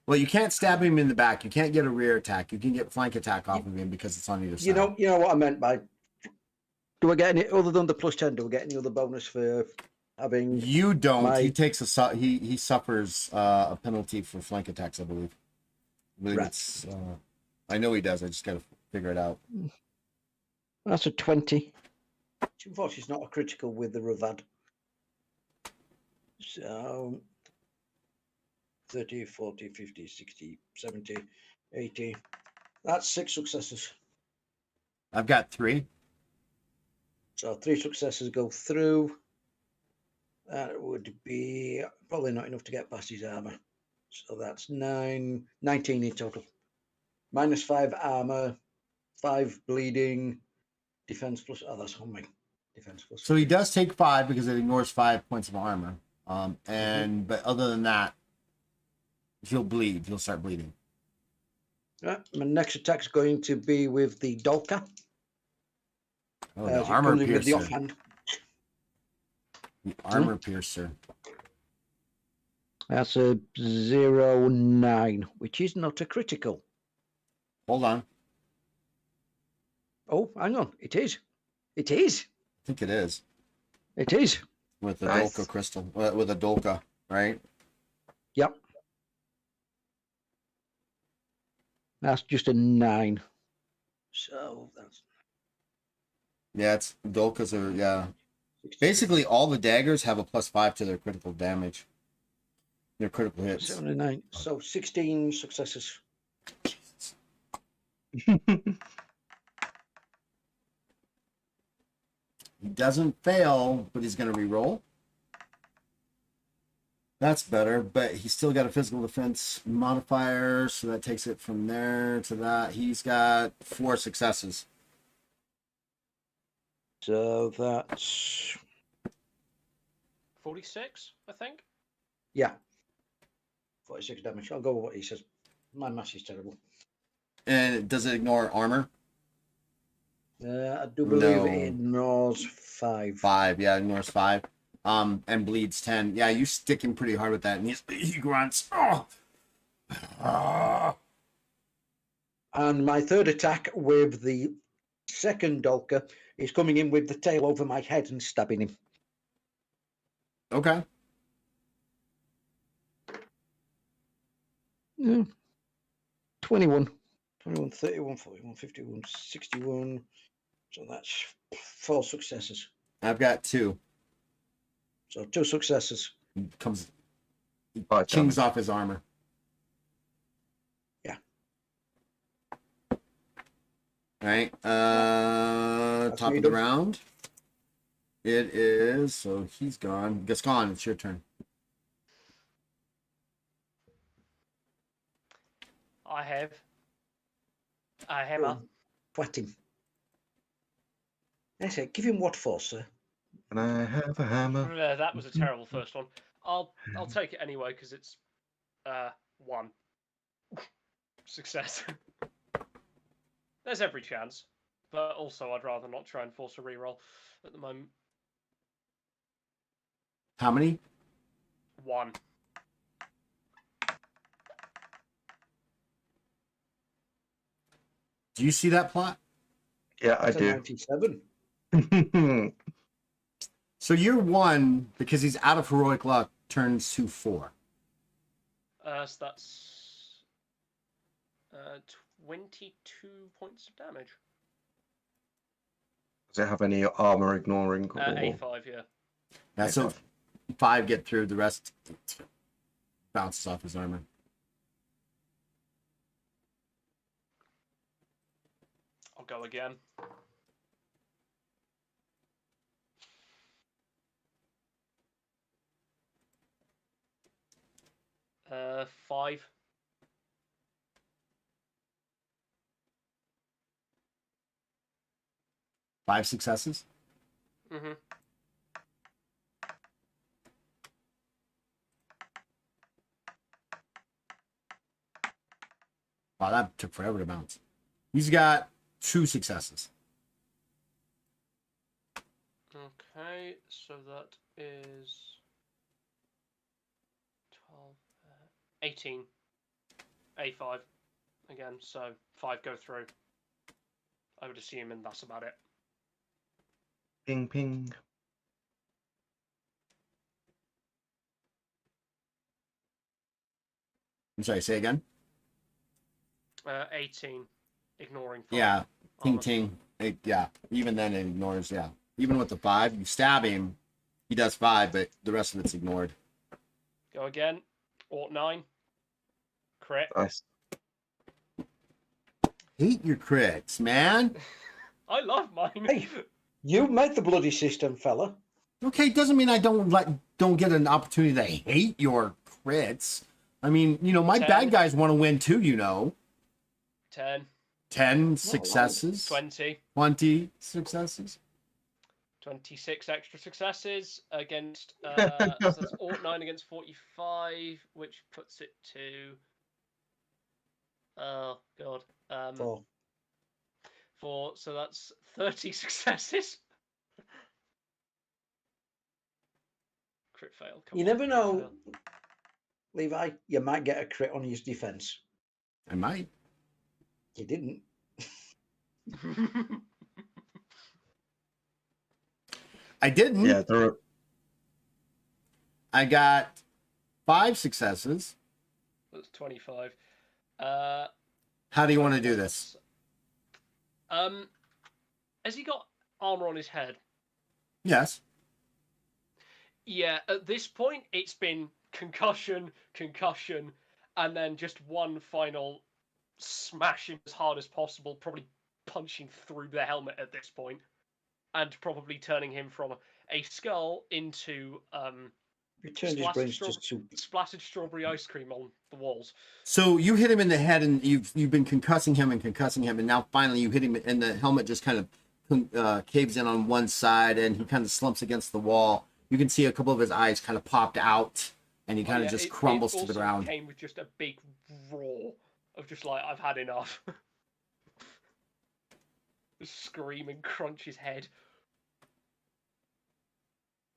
Well, you can't stab him in the back. You can't get a rear attack. You can get flank attack off of him because it's on either side. You know what I meant by. Do I get any other than the +10? Do I get any other bonus for having? You don't. My- He takes he suffers a penalty for flank attacks, I believe. Right. It's, I know he does. I just got to figure it out. That's a 20. Unfortunately, it's not a critical with the Ravad. So 30, 40, 50, 60, 70, 80. That's 6 successes. I've got 3. So 3 successes go through. That would be probably not enough to get past his armor. So that's 19 in total. -5 armor, 5 bleeding, defense plus. Oh, that's humming. Defense plus. So he does take 5 because it ignores 5 points of armor. But other than that, he'll bleed. He'll start bleeding. Right, my next attack's going to be with the Dolka. Oh, As the it armor comes in with the piercer. offhand. The armor piercer. That's a 0-9, which is not a critical. Hold on. Oh, hang on. It is. It is. I think it is. It is. With the Nice. Dolka crystal. With a Dolka, right? Yep. That's just a 9. So that's Yeah, it's Dolkas are, yeah. 60, Basically, all the daggers have a +5 to their critical damage. Their critical hits. 7 and 9. So 16 successes. Jesus. He doesn't fail, but he's going to re-roll. That's better, but he's still got a physical defense modifier, so that takes it from there to that. He's got 4 successes. So that's 46, I think. Yeah. 46 damage. I'll go with what he says. My mass is terrible. And does it ignore armor? I do believe No. it ignores 5. 5, yeah, ignores 5. And bleeds 10. Yeah, you stick him pretty hard with that, and he grunts. Oh. Ah. And my third attack with the second Dolker is coming in with the tail over my head and stabbing him. Okay. Yeah. 21, 31, 41, 51, 61. So that's 4 successes. I've got 2. So 2 successes. Comes 5 kings damage. off his armor. Yeah. All right. That's Top me of the done. round. It is, so he's gone. Gascon, it's your turn. I have a hammer. Whack him. I say, give him what for, sir? Can I have a hammer? That was a terrible first one. I'll take it anyway because it's 1 success. There's every chance, but also I'd rather not try and force a reroll at the moment. How many? 1. Do you see that plot? Yeah, I That's a do. 97. So your 1, because he's out of heroic luck, turns to 4. So that's 22 points of damage. Does it have any armor ignoring? Or... A5, yeah. Yeah, so 5 get through, the rest bounces off his armor. I'll go again. Uh, 5. Five successes. Mm-hmm. Wow, that took forever to bounce. He's got 2 successes. Okay, so that is 12, 18. A5 again, so 5 go through. I would assume, and that's about it. Ping, ping. I'm sorry, say again? 18, ignoring 5. Yeah, ting armor. ting. Yeah, even then it ignores, yeah. Even with the 5, you stab him, he does 5, but the rest of it's ignored. Go again. Ort 9. Crit. Nice. Hate your crits, man. I love mine. Hey. You made the bloody system, fella. Okay, doesn't mean I don't get an opportunity to hate your crits. I mean, my 10. bad guys want to win too, 10, 10 successes. 20, 20 successes. 26 extra successes against so that's Ort 9 against 45, which puts it to oh god. 4, so that's 30 successes. Crit fail. Come You on, never crit know, Levi. You might get a crit on his defense. I might. You didn't. fail. I didn't. Yeah, there are. I got 5 successes. That's 25. How do you want to do this? Has he got armor on his head? Yes. Yeah, at this point, it's been concussion, and then just one final smashing as hard as possible, probably punching through the helmet at this point, and probably turning him from a skull into You turned his brains to soup. splattered strawberry ice cream on the walls. So you hit him in the head, and you've been concussing him, and now finally you hit him, and the helmet just kind of caves in on one side, and he kind of slumps against the wall. You can see a couple of his eyes kind of popped out, and he Oh, kind of yeah, just it crumbles to the also ground. came with just a big roar of just like, I've had enough. Just scream and crunch his head.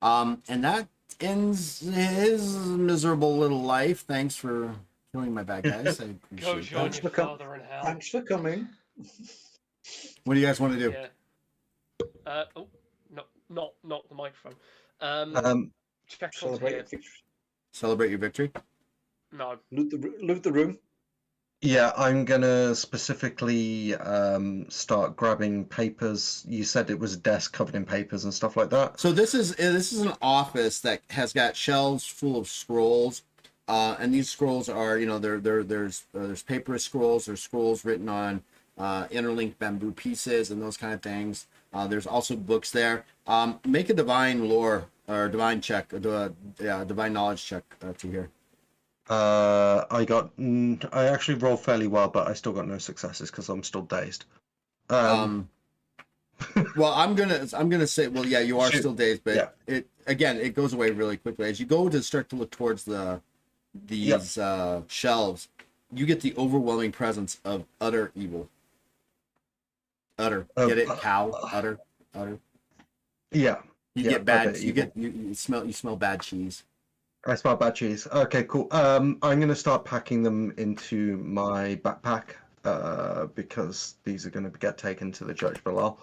And that ends his miserable little life. Thanks for killing my bad guys. I Go appreciate join that. Thanks your for father in hell. Thanks for coming. What do you guys want to do? Yeah. Oh, not the microphone. Check onto Celebrate here. your victory. Celebrate your victory? No. Loot the room. Yeah, I'm gonna specifically start grabbing papers. You said it was a desk covered in papers and stuff like that. So this is an office that has got shelves full of scrolls, and these scrolls are, you know, there's paper scrolls, there's scrolls written on interlinked bamboo pieces and those kind of things. There's also books there. Make a divine lore or divine check, divine knowledge check to here. I actually rolled fairly well, but I still got no successes because I'm still dazed. Well, I'm gonna say, well, yeah, you are Shoot. still dazed, but Yeah. it goes away really quickly as you go to start to look towards these shelves. You get the overwhelming presence of utter evil. Utter, get it? Cow, utter. Yeah, You Yeah, get I bad. bet You evil. get you smell bad cheese. I smell bad cheese. Okay, cool. I'm gonna start packing them into my backpack because these are gonna get taken to the Judge Bilal.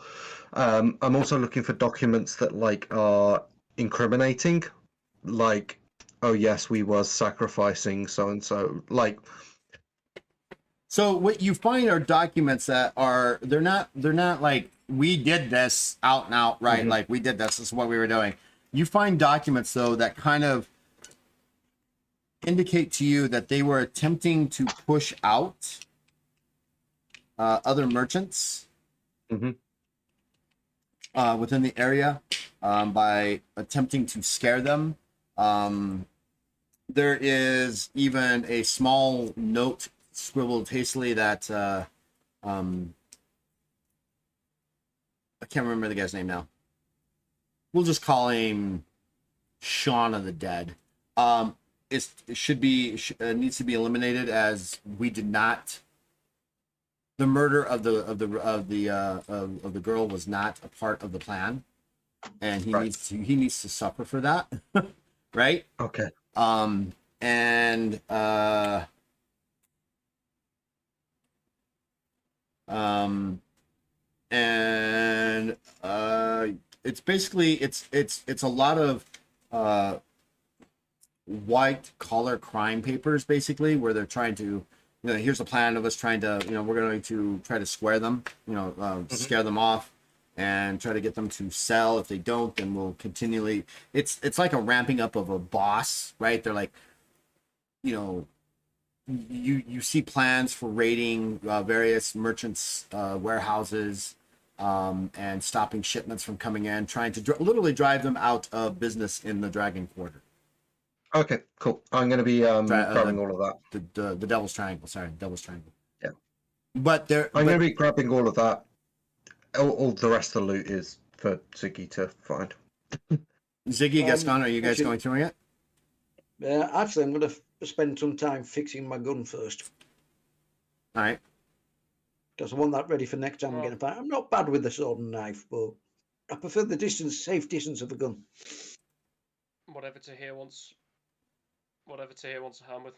I'm also looking for documents that like are incriminating, like, oh yes, we was sacrificing so and so. Like, So what you find are documents that are they're not like we did this out and out, right? Mhm. Like we did this is what we were doing. You find documents though that kind of indicate to you that they were attempting to push out other merchants Mhm. within the area by attempting to scare them. There is even a small note scribbled hastily that I can't remember the guy's name now. We'll just call him Shaun of the Dead. It should be needs to be eliminated as we did not. The murder of the girl was not a part of the plan, and he Right. needs to suffer for that, right? Okay. And it's basically it's a lot of white collar crime papers basically where they're trying to, you know, here's a plan of us trying to, you know, we're going to try to square them, you know, scare them off and try to get them to sell. If they don't, then we'll continually, it's like a ramping up of a boss, right? They're like, you know, you see plans for raiding various merchants warehouses and stopping shipments from coming in, trying to literally drive them out of business in the Dragon Quarter. Okay, cool. I'm gonna be grabbing all of that. The Devil's Triangle. Sorry, Devil's Triangle. Yeah. But there, I'm but gonna be grabbing all of that. All the rest of the loot is for Ziggy to find. Ziggy, Gascon, are you guys actually- going through it? Actually, I'm going to spend some time fixing my gun first. All right. Because I want that ready for next time I'm Well- getting a fight. I'm not bad with the sword and knife, but I prefer the safe distance of a gun. Whatever Tahir wants to hand with.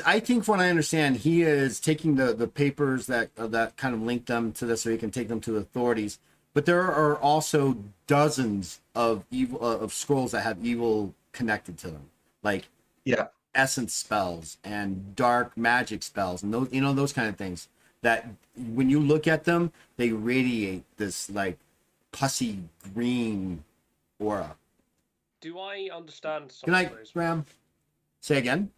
I think from what I understand, he is taking the papers that kind of link them to this so he can take them to the authorities. But there are also dozens of evil of scrolls that have evil connected to them, like Yeah. essence spells and dark magic spells and those, you know, those kind of things that when you look at them, they radiate this like pussy green aura. Do I understand some Good of night, those? Graham. Say again.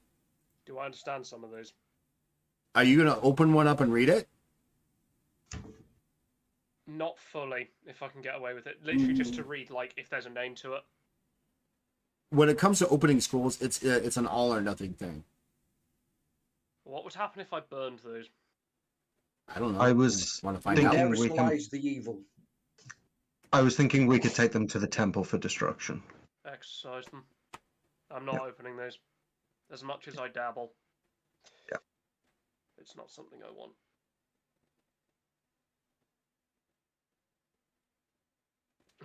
Do I understand some of those? Are you gonna open one up and read it? Not fully, if I can get away with it. Literally just to read, like, if there's a name to it. When it comes to opening scrolls, it's an all or nothing thing. What would happen if I burned those? I don't know. I was want to find thinking- out. we Therein can- lies the evil. I was thinking we could take them to the temple for destruction. Exercise them. I'm not Yep. opening those. As much as I dabble. Yep. It's not something I want.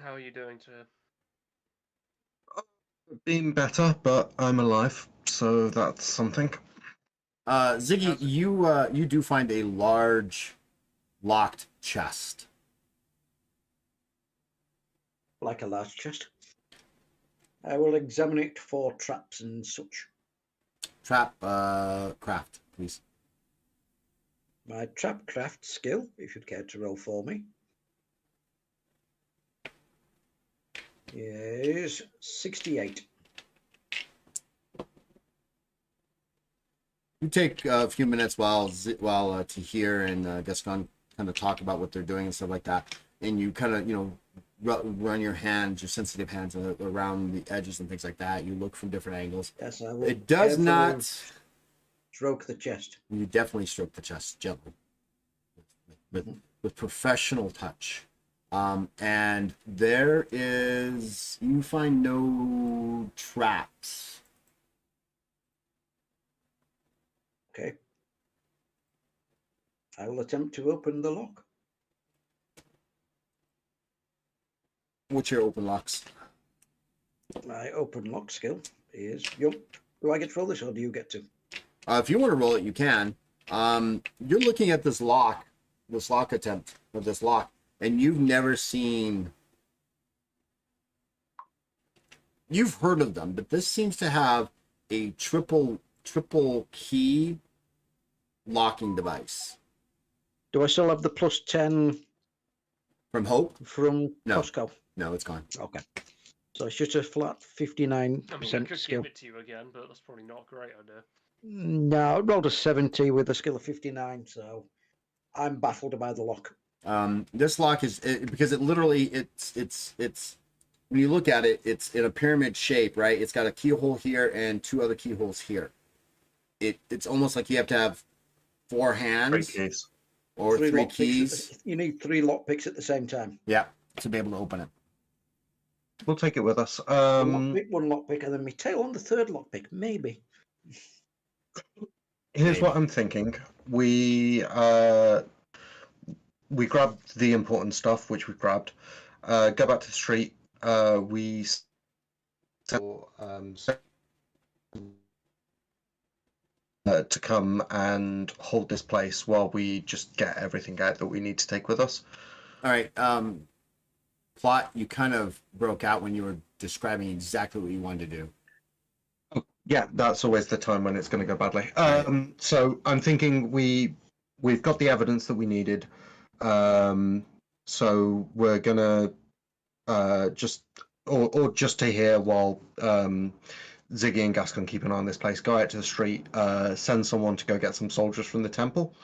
How are you doing, Tyr? Been better, but I'm alive, so that's something. Ziggy, How's it- you do find a large locked chest. Like a large chest. I will examine it for traps and such. Trap craft, please. My trap craft skill, if you'd care to roll for me, is 68. You take a few minutes while Tahir and Gascon kind of talk about what they're doing and stuff like that, and you kind of run your hands, your sensitive hands around the edges and things like that. You look from different angles. Yes, I will. It does carefully not. stroke the chest. You definitely stroke the chest gently, with professional touch. And there is, you find no traps. Okay. I will attempt to open the lock. What's your open locks? My open lock skill is. Yup. Do I get to roll this or do you get to? If you want to roll it, you can. You're looking at this lock attempt of this lock, and you've never seen. You've heard of them, but this seems to have a triple key locking device. Do I still have the plus 10 From Hope? from No. Costco? No, it's gone. Okay. So it's just a flat 59% I mean, I could skill. give it to you again, but that's probably not a great idea. No, I rolled a 70 with a skill of 59, so I'm baffled by the lock. This lock is because it literally it's when you look at it, it's in a pyramid shape, right? It's got a keyhole here and two other keyholes here. It's almost like you have to have 4 Three hands keys. or 3 lock picks keys. you need 3 lock picks at the same time. Yeah, to be able to open it. We'll take it with us. One lock pick, and then me tail on the 3rd lock pick, maybe. Here's what I'm thinking. We grabbed the important stuff, which we grabbed. Go back to the street. We to come and hold this place while we just get everything out that we need to take with us. All right. Plot, you kind of broke out when you were describing exactly what you wanted to do. Yeah, that's always the time when it's going to go badly. Right. So I'm thinking we've got the evidence that we needed. So we're gonna just to hear while Ziggy and Gascon keep an eye on this place. Go out to the street. Send someone to go get some soldiers from the temple.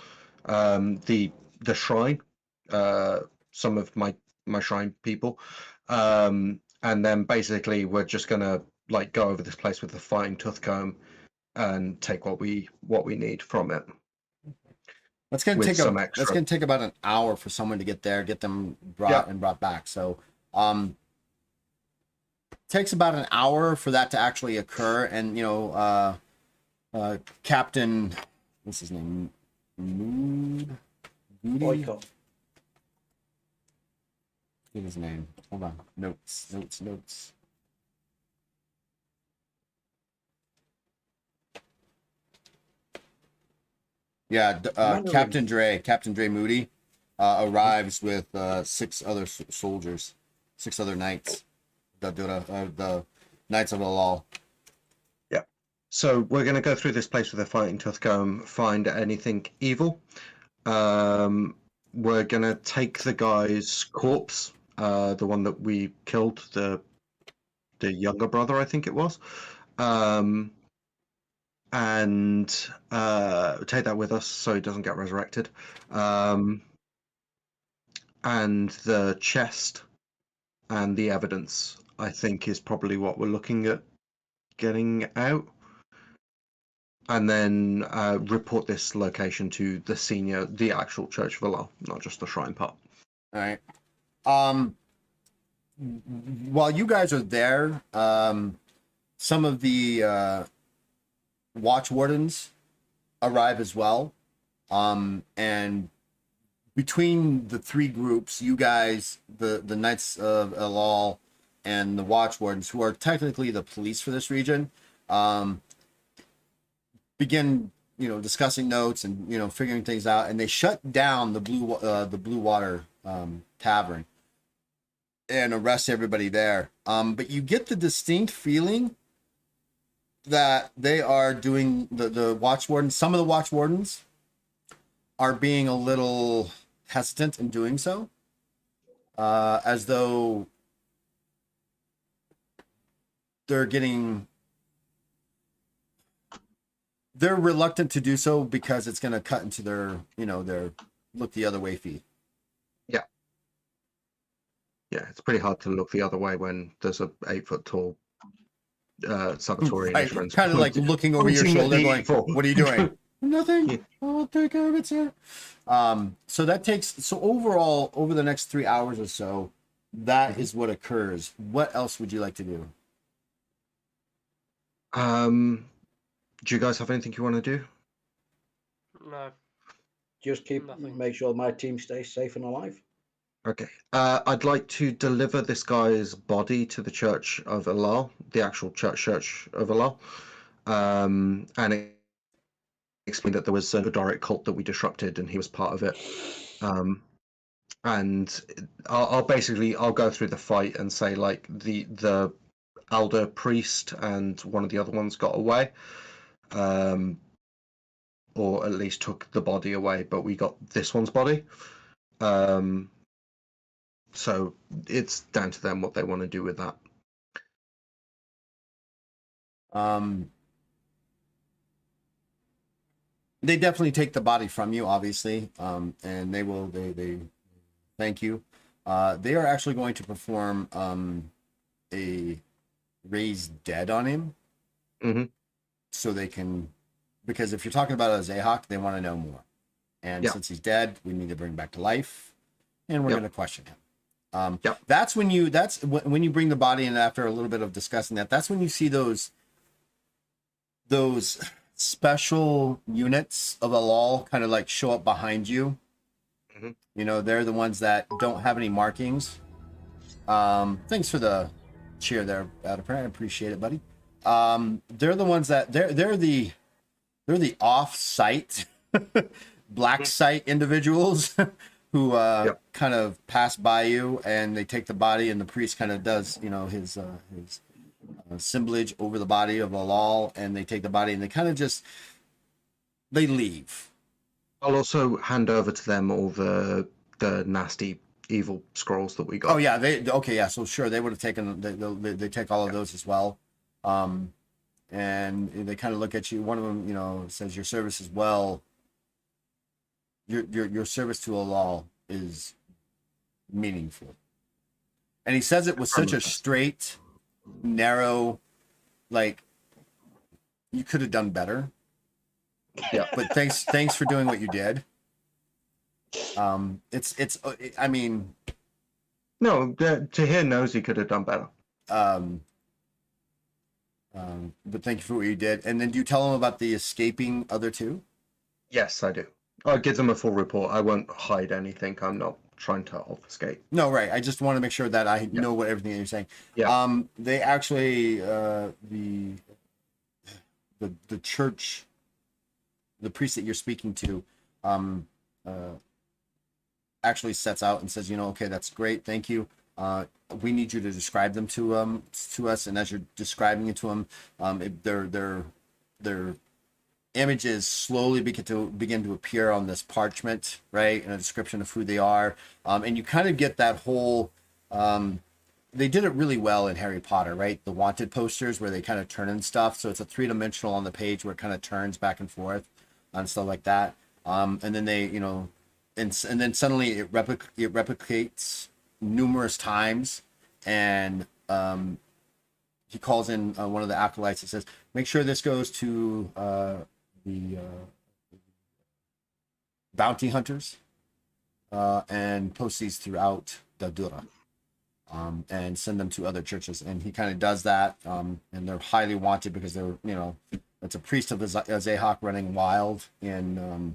The shrine. Some of my shrine people. And then basically we're just gonna go over this place with the fine tooth comb and take what we need from it. That's gonna With take some that's extra. gonna take about an hour for someone to get there, get them brought back. So takes about an hour for that to actually occur. And Captain, what's his name? Moody? Boycott. Get his name. Hold on. Notes. Yeah, Captain Dre Moody arrives with 6 other soldiers, 6 other knights, the Knights of the Law. Yeah. So we're going to go through this place with a fighting tooth comb, find anything evil. We're going to take the guy's corpse, the one that we killed, the younger brother, I think it was. And take that with us so he doesn't get resurrected. And the chest and the evidence, I think, is probably what we're looking at getting out. And then report this location to the actual Church of Allah, not just the shrine part. All right. While you guys are there, some of the watch wardens arrive as well. And between the three groups, you guys, the Knights of Elal and the watch wardens, who are technically the police for this region, begin, discussing notes and, figuring things out, and they shut down the Blue Water Tavern and arrest everybody there. But you get the distinct feeling that they are doing the watch wardens. Some of the watch wardens are being a little hesitant in doing so, as though they're reluctant to do so because it's going to cut into their look the other way fee. Yeah, it's pretty hard to look the other way when there's a 8 foot tall Salvatore Right, entrance. kind of like looking over your pointing at shoulder the going, evil. what are you doing? Nothing. Yeah. I'll take care of it, sir. So overall, over the next 3 hours or so, that is what occurs. What else would you like to do? Do you guys have anything you want to do? No. Just Nothing. make sure my team stays safe and alive. Okay. I'd like to deliver this guy's body to the Church of Elal, the actual church of Elal, and explain that there was a Doric cult that we disrupted, and he was part of it. And I'll go through the fight and say like the elder priest and one of the other ones got away, or at least took the body away, but we got this one's body. So it's down to them what they want to do with that. They definitely take the body from you, obviously, and they thank you. They are actually going to perform a raise dead on him, so they can, because if you're talking about a Zayhawk, they want to know more, and since he's dead, we need to bring him back to life, and we're going to question him. That's when you bring the body in after a little bit of discussing that. That's when you see those special units of Elal kind of like show up behind you. They're the ones that don't have any markings. Thanks for the cheer there, Adapra. I appreciate it, buddy. They're the ones that they're the off-site black site individuals who kind of pass by you, and they take the body, and the priest kind of does his assemblage over the body of Elal, and they take the body and they kind of they leave. I'll also hand over to them all the nasty evil scrolls that we got. Oh yeah, so sure, they would have taken they take all of those as well. And they kind of look at you. One of them says your service is well, your service to Elal is meaningful, and he says it with such a straight, narrow, like, you could have done better. Yeah, but thanks for doing what you did. I mean, no, Tahir knows he could have done better. But thank you for what you did. And then do you tell him about the escaping other two? Yes, I do. I'll give them a full report. I won't hide anything. I'm not trying to obfuscate. No, right. I just want to make sure that I know what everything that you're saying. Yeah. They actually the church, the priest that you're speaking to, actually sets out and says, okay, that's great, thank you. We need you to describe them to us, and as you're describing it to them, their images slowly begin to appear on this parchment, right, and a description of who they are, and you kind of get that whole. They did it really well in Harry Potter, right? The wanted posters where they kind of turn and stuff, so it's a 3-dimensional on the page where it kind of turns back and forth and stuff like that. And then they, and then suddenly it replicates numerous times, and he calls in one of the acolytes and says, make sure this goes to the bounty hunters, and post these throughout Daldura. and send them to other churches. And he kind of does that, and they're highly wanted because they're, it's a priest of Zahak running wild in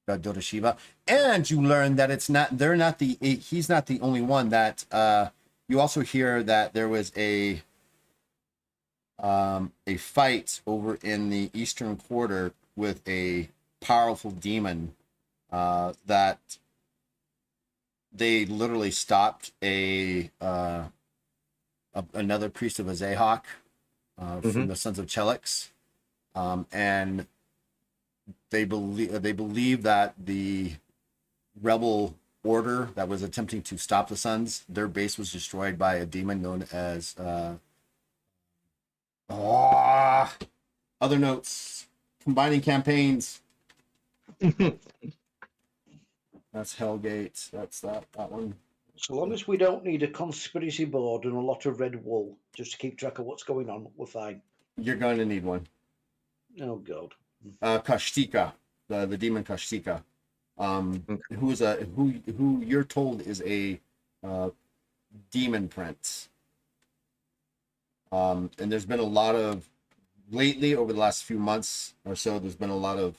Dota Shiva. And you learn that he's not the only one. That you also hear that there was a fight over in the Eastern Quarter with a powerful demon that they literally stopped another priest of Azahak from the Sons of Chelix, and they believe that the rebel order that was attempting to stop the Sons, their base was destroyed by a demon known as other notes, combining campaigns. That's Hellgate. That's that one. So long as we don't need a conspiracy board and a lot of red wool just to keep track of what's going on, we're fine. You're going to need one. Oh God. Kashtika, the demon Kashtika, who you're told is a demon prince. And there's been a lot of lately over the last few months or so. There's been a lot of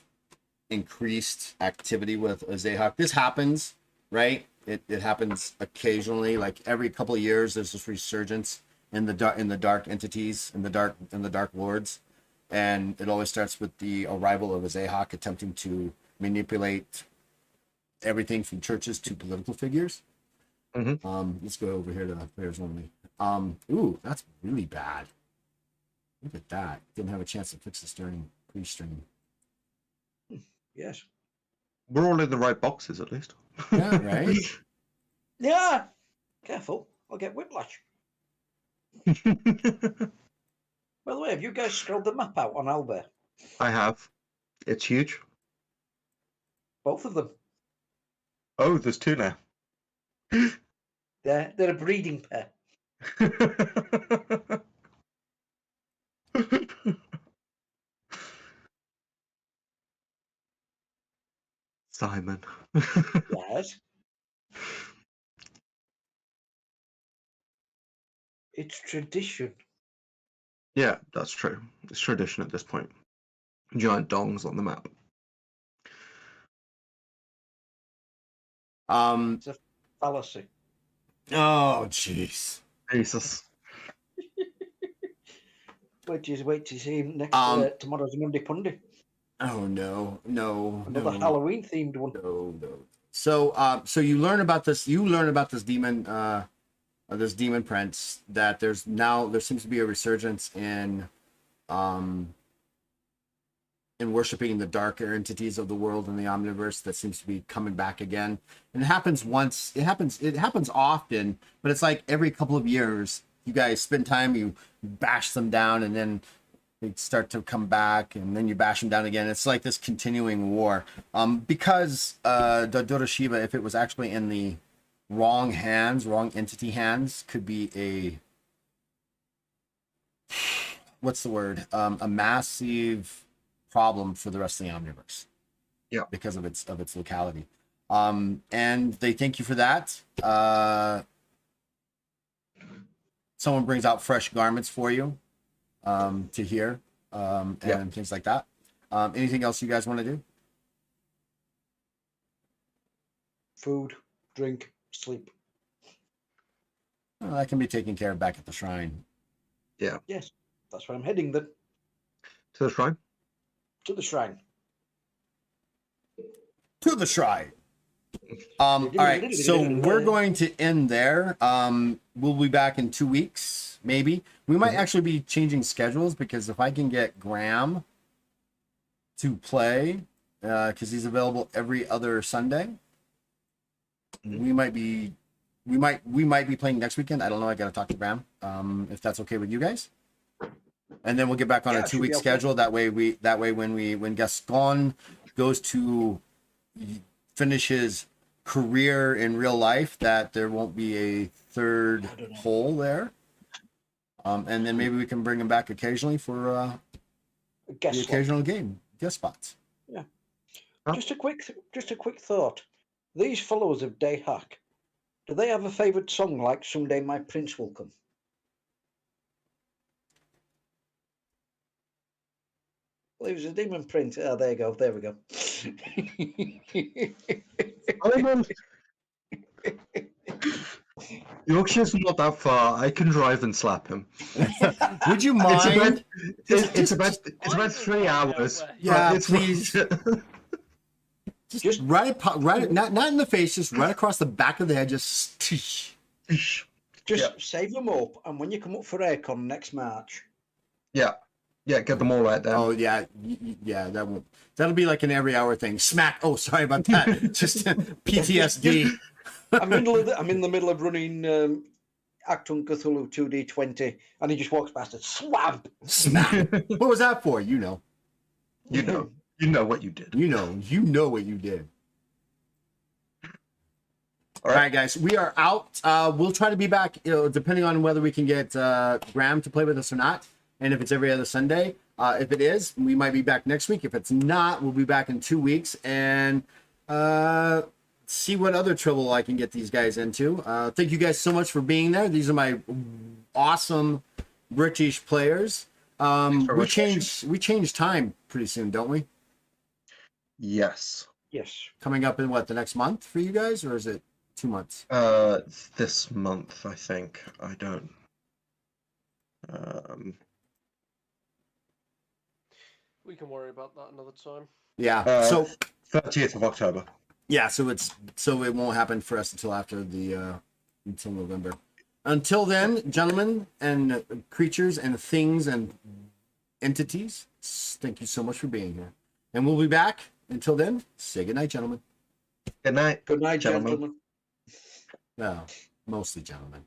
increased activity with Azahak. This happens, right? It happens occasionally, like every couple of years. There's this resurgence in the dark entities, in the dark lords, and it always starts with the arrival of Azahak attempting to manipulate everything from churches to political figures. Let's go over here to players only. Ooh, that's really bad. Look at that. Didn't have a chance to fix this during pre-stream. Yes. We're all in the right boxes, at least. Yeah, right? Yeah. Careful. I'll get whiplash. By the way, have you guys scrolled the map out on Albert? I have. It's huge. Both of them. Oh, there's two now. They're a breeding pair. Simon. Yes. It's tradition. Yeah, that's true. It's tradition at this point. Giant dongs on the map. It's a fallacy. Oh, jeez. Jesus. Wait to see him next tomorrow's Monday Punday. Oh no. Another Halloween themed one. No. So you learn about this. You learn about this demon, this demon prince. That there seems to be a resurgence in worshiping the darker entities of the world and the omniverse. That seems to be coming back again. And it happens once. It happens often, but it's like every couple of years. You guys spend time. You bash them down, and then they start to come back, and then you bash them down again. It's like this continuing war. Because Dota Shiva, if it was actually in the wrong entity hands, could be a a massive problem for the rest of the omniverse. Yeah, because of its locality. And they thank you for that. Someone brings out fresh garments for you to hear, and things like that. Anything else you guys want to do? Food, drink, sleep. Well, that can be taken care of back at the shrine. Yeah. Yes, that's where I'm heading then. To the shrine? To the shrine. To the shrine. All right, so we're going to end there. We'll be back in 2 weeks, maybe. We might actually be changing schedules, because if I can get Graham to play, because he's available every other Sunday, we might be playing next weekend. I don't know. I got to talk to Graham. If that's okay with you guys, and then we'll get back on a 2-week schedule. That way when Gascon goes to finish his career in real life, that there won't be a third hole there. And then maybe we can bring him back occasionally for the occasional game guest spots. Yeah. Just a quick thought. These followers of Dayhak, Do they have a favourite song like "Someday My Prince Will Come"? Well, he was a demon prince. Oh, there you go. There we go. Almost. Yorkshire's not that far. I can drive and slap him. Would you It's about mind? it's about I will 3 find out hours. where he Yeah, but it's please. Just right, not in the face, just right across the back of the head. Just Just Yeah. save them up, and when you come up for Aircon next March, yeah, get them all right then. oh yeah, yeah. That'll be like an every hour thing. Smack. Oh, sorry about that. Just PTSD. I'm in the middle of running Acton Cthulhu 2D20, and he just walks past it. Swamp. Smack. What was that for? You know. You know what you did. You know what you did. All right. right, guys, we are out. We'll try to be back, depending on whether we can get Graham to play with us or not, and if it's every other Sunday. If it is, we might be back next week. If it's not, we'll be back in 2 weeks and see what other trouble I can get these guys into. Thank you guys so much for being there. These are my awesome British players. We change time pretty soon, don't we? Yes. Yes. Coming up in what, the next month for you guys, or is it 2 months? This month I think. I don't. We can worry about that another time. Yeah. So 30th of October. yeah, so it won't happen for us until after until November. Until then, gentlemen and creatures and things and entities, thank you so much for being here. And we'll be back. Until then, say goodnight, gentlemen. Good night. Good night, Gentlemen. gentlemen. Well, mostly gentlemen.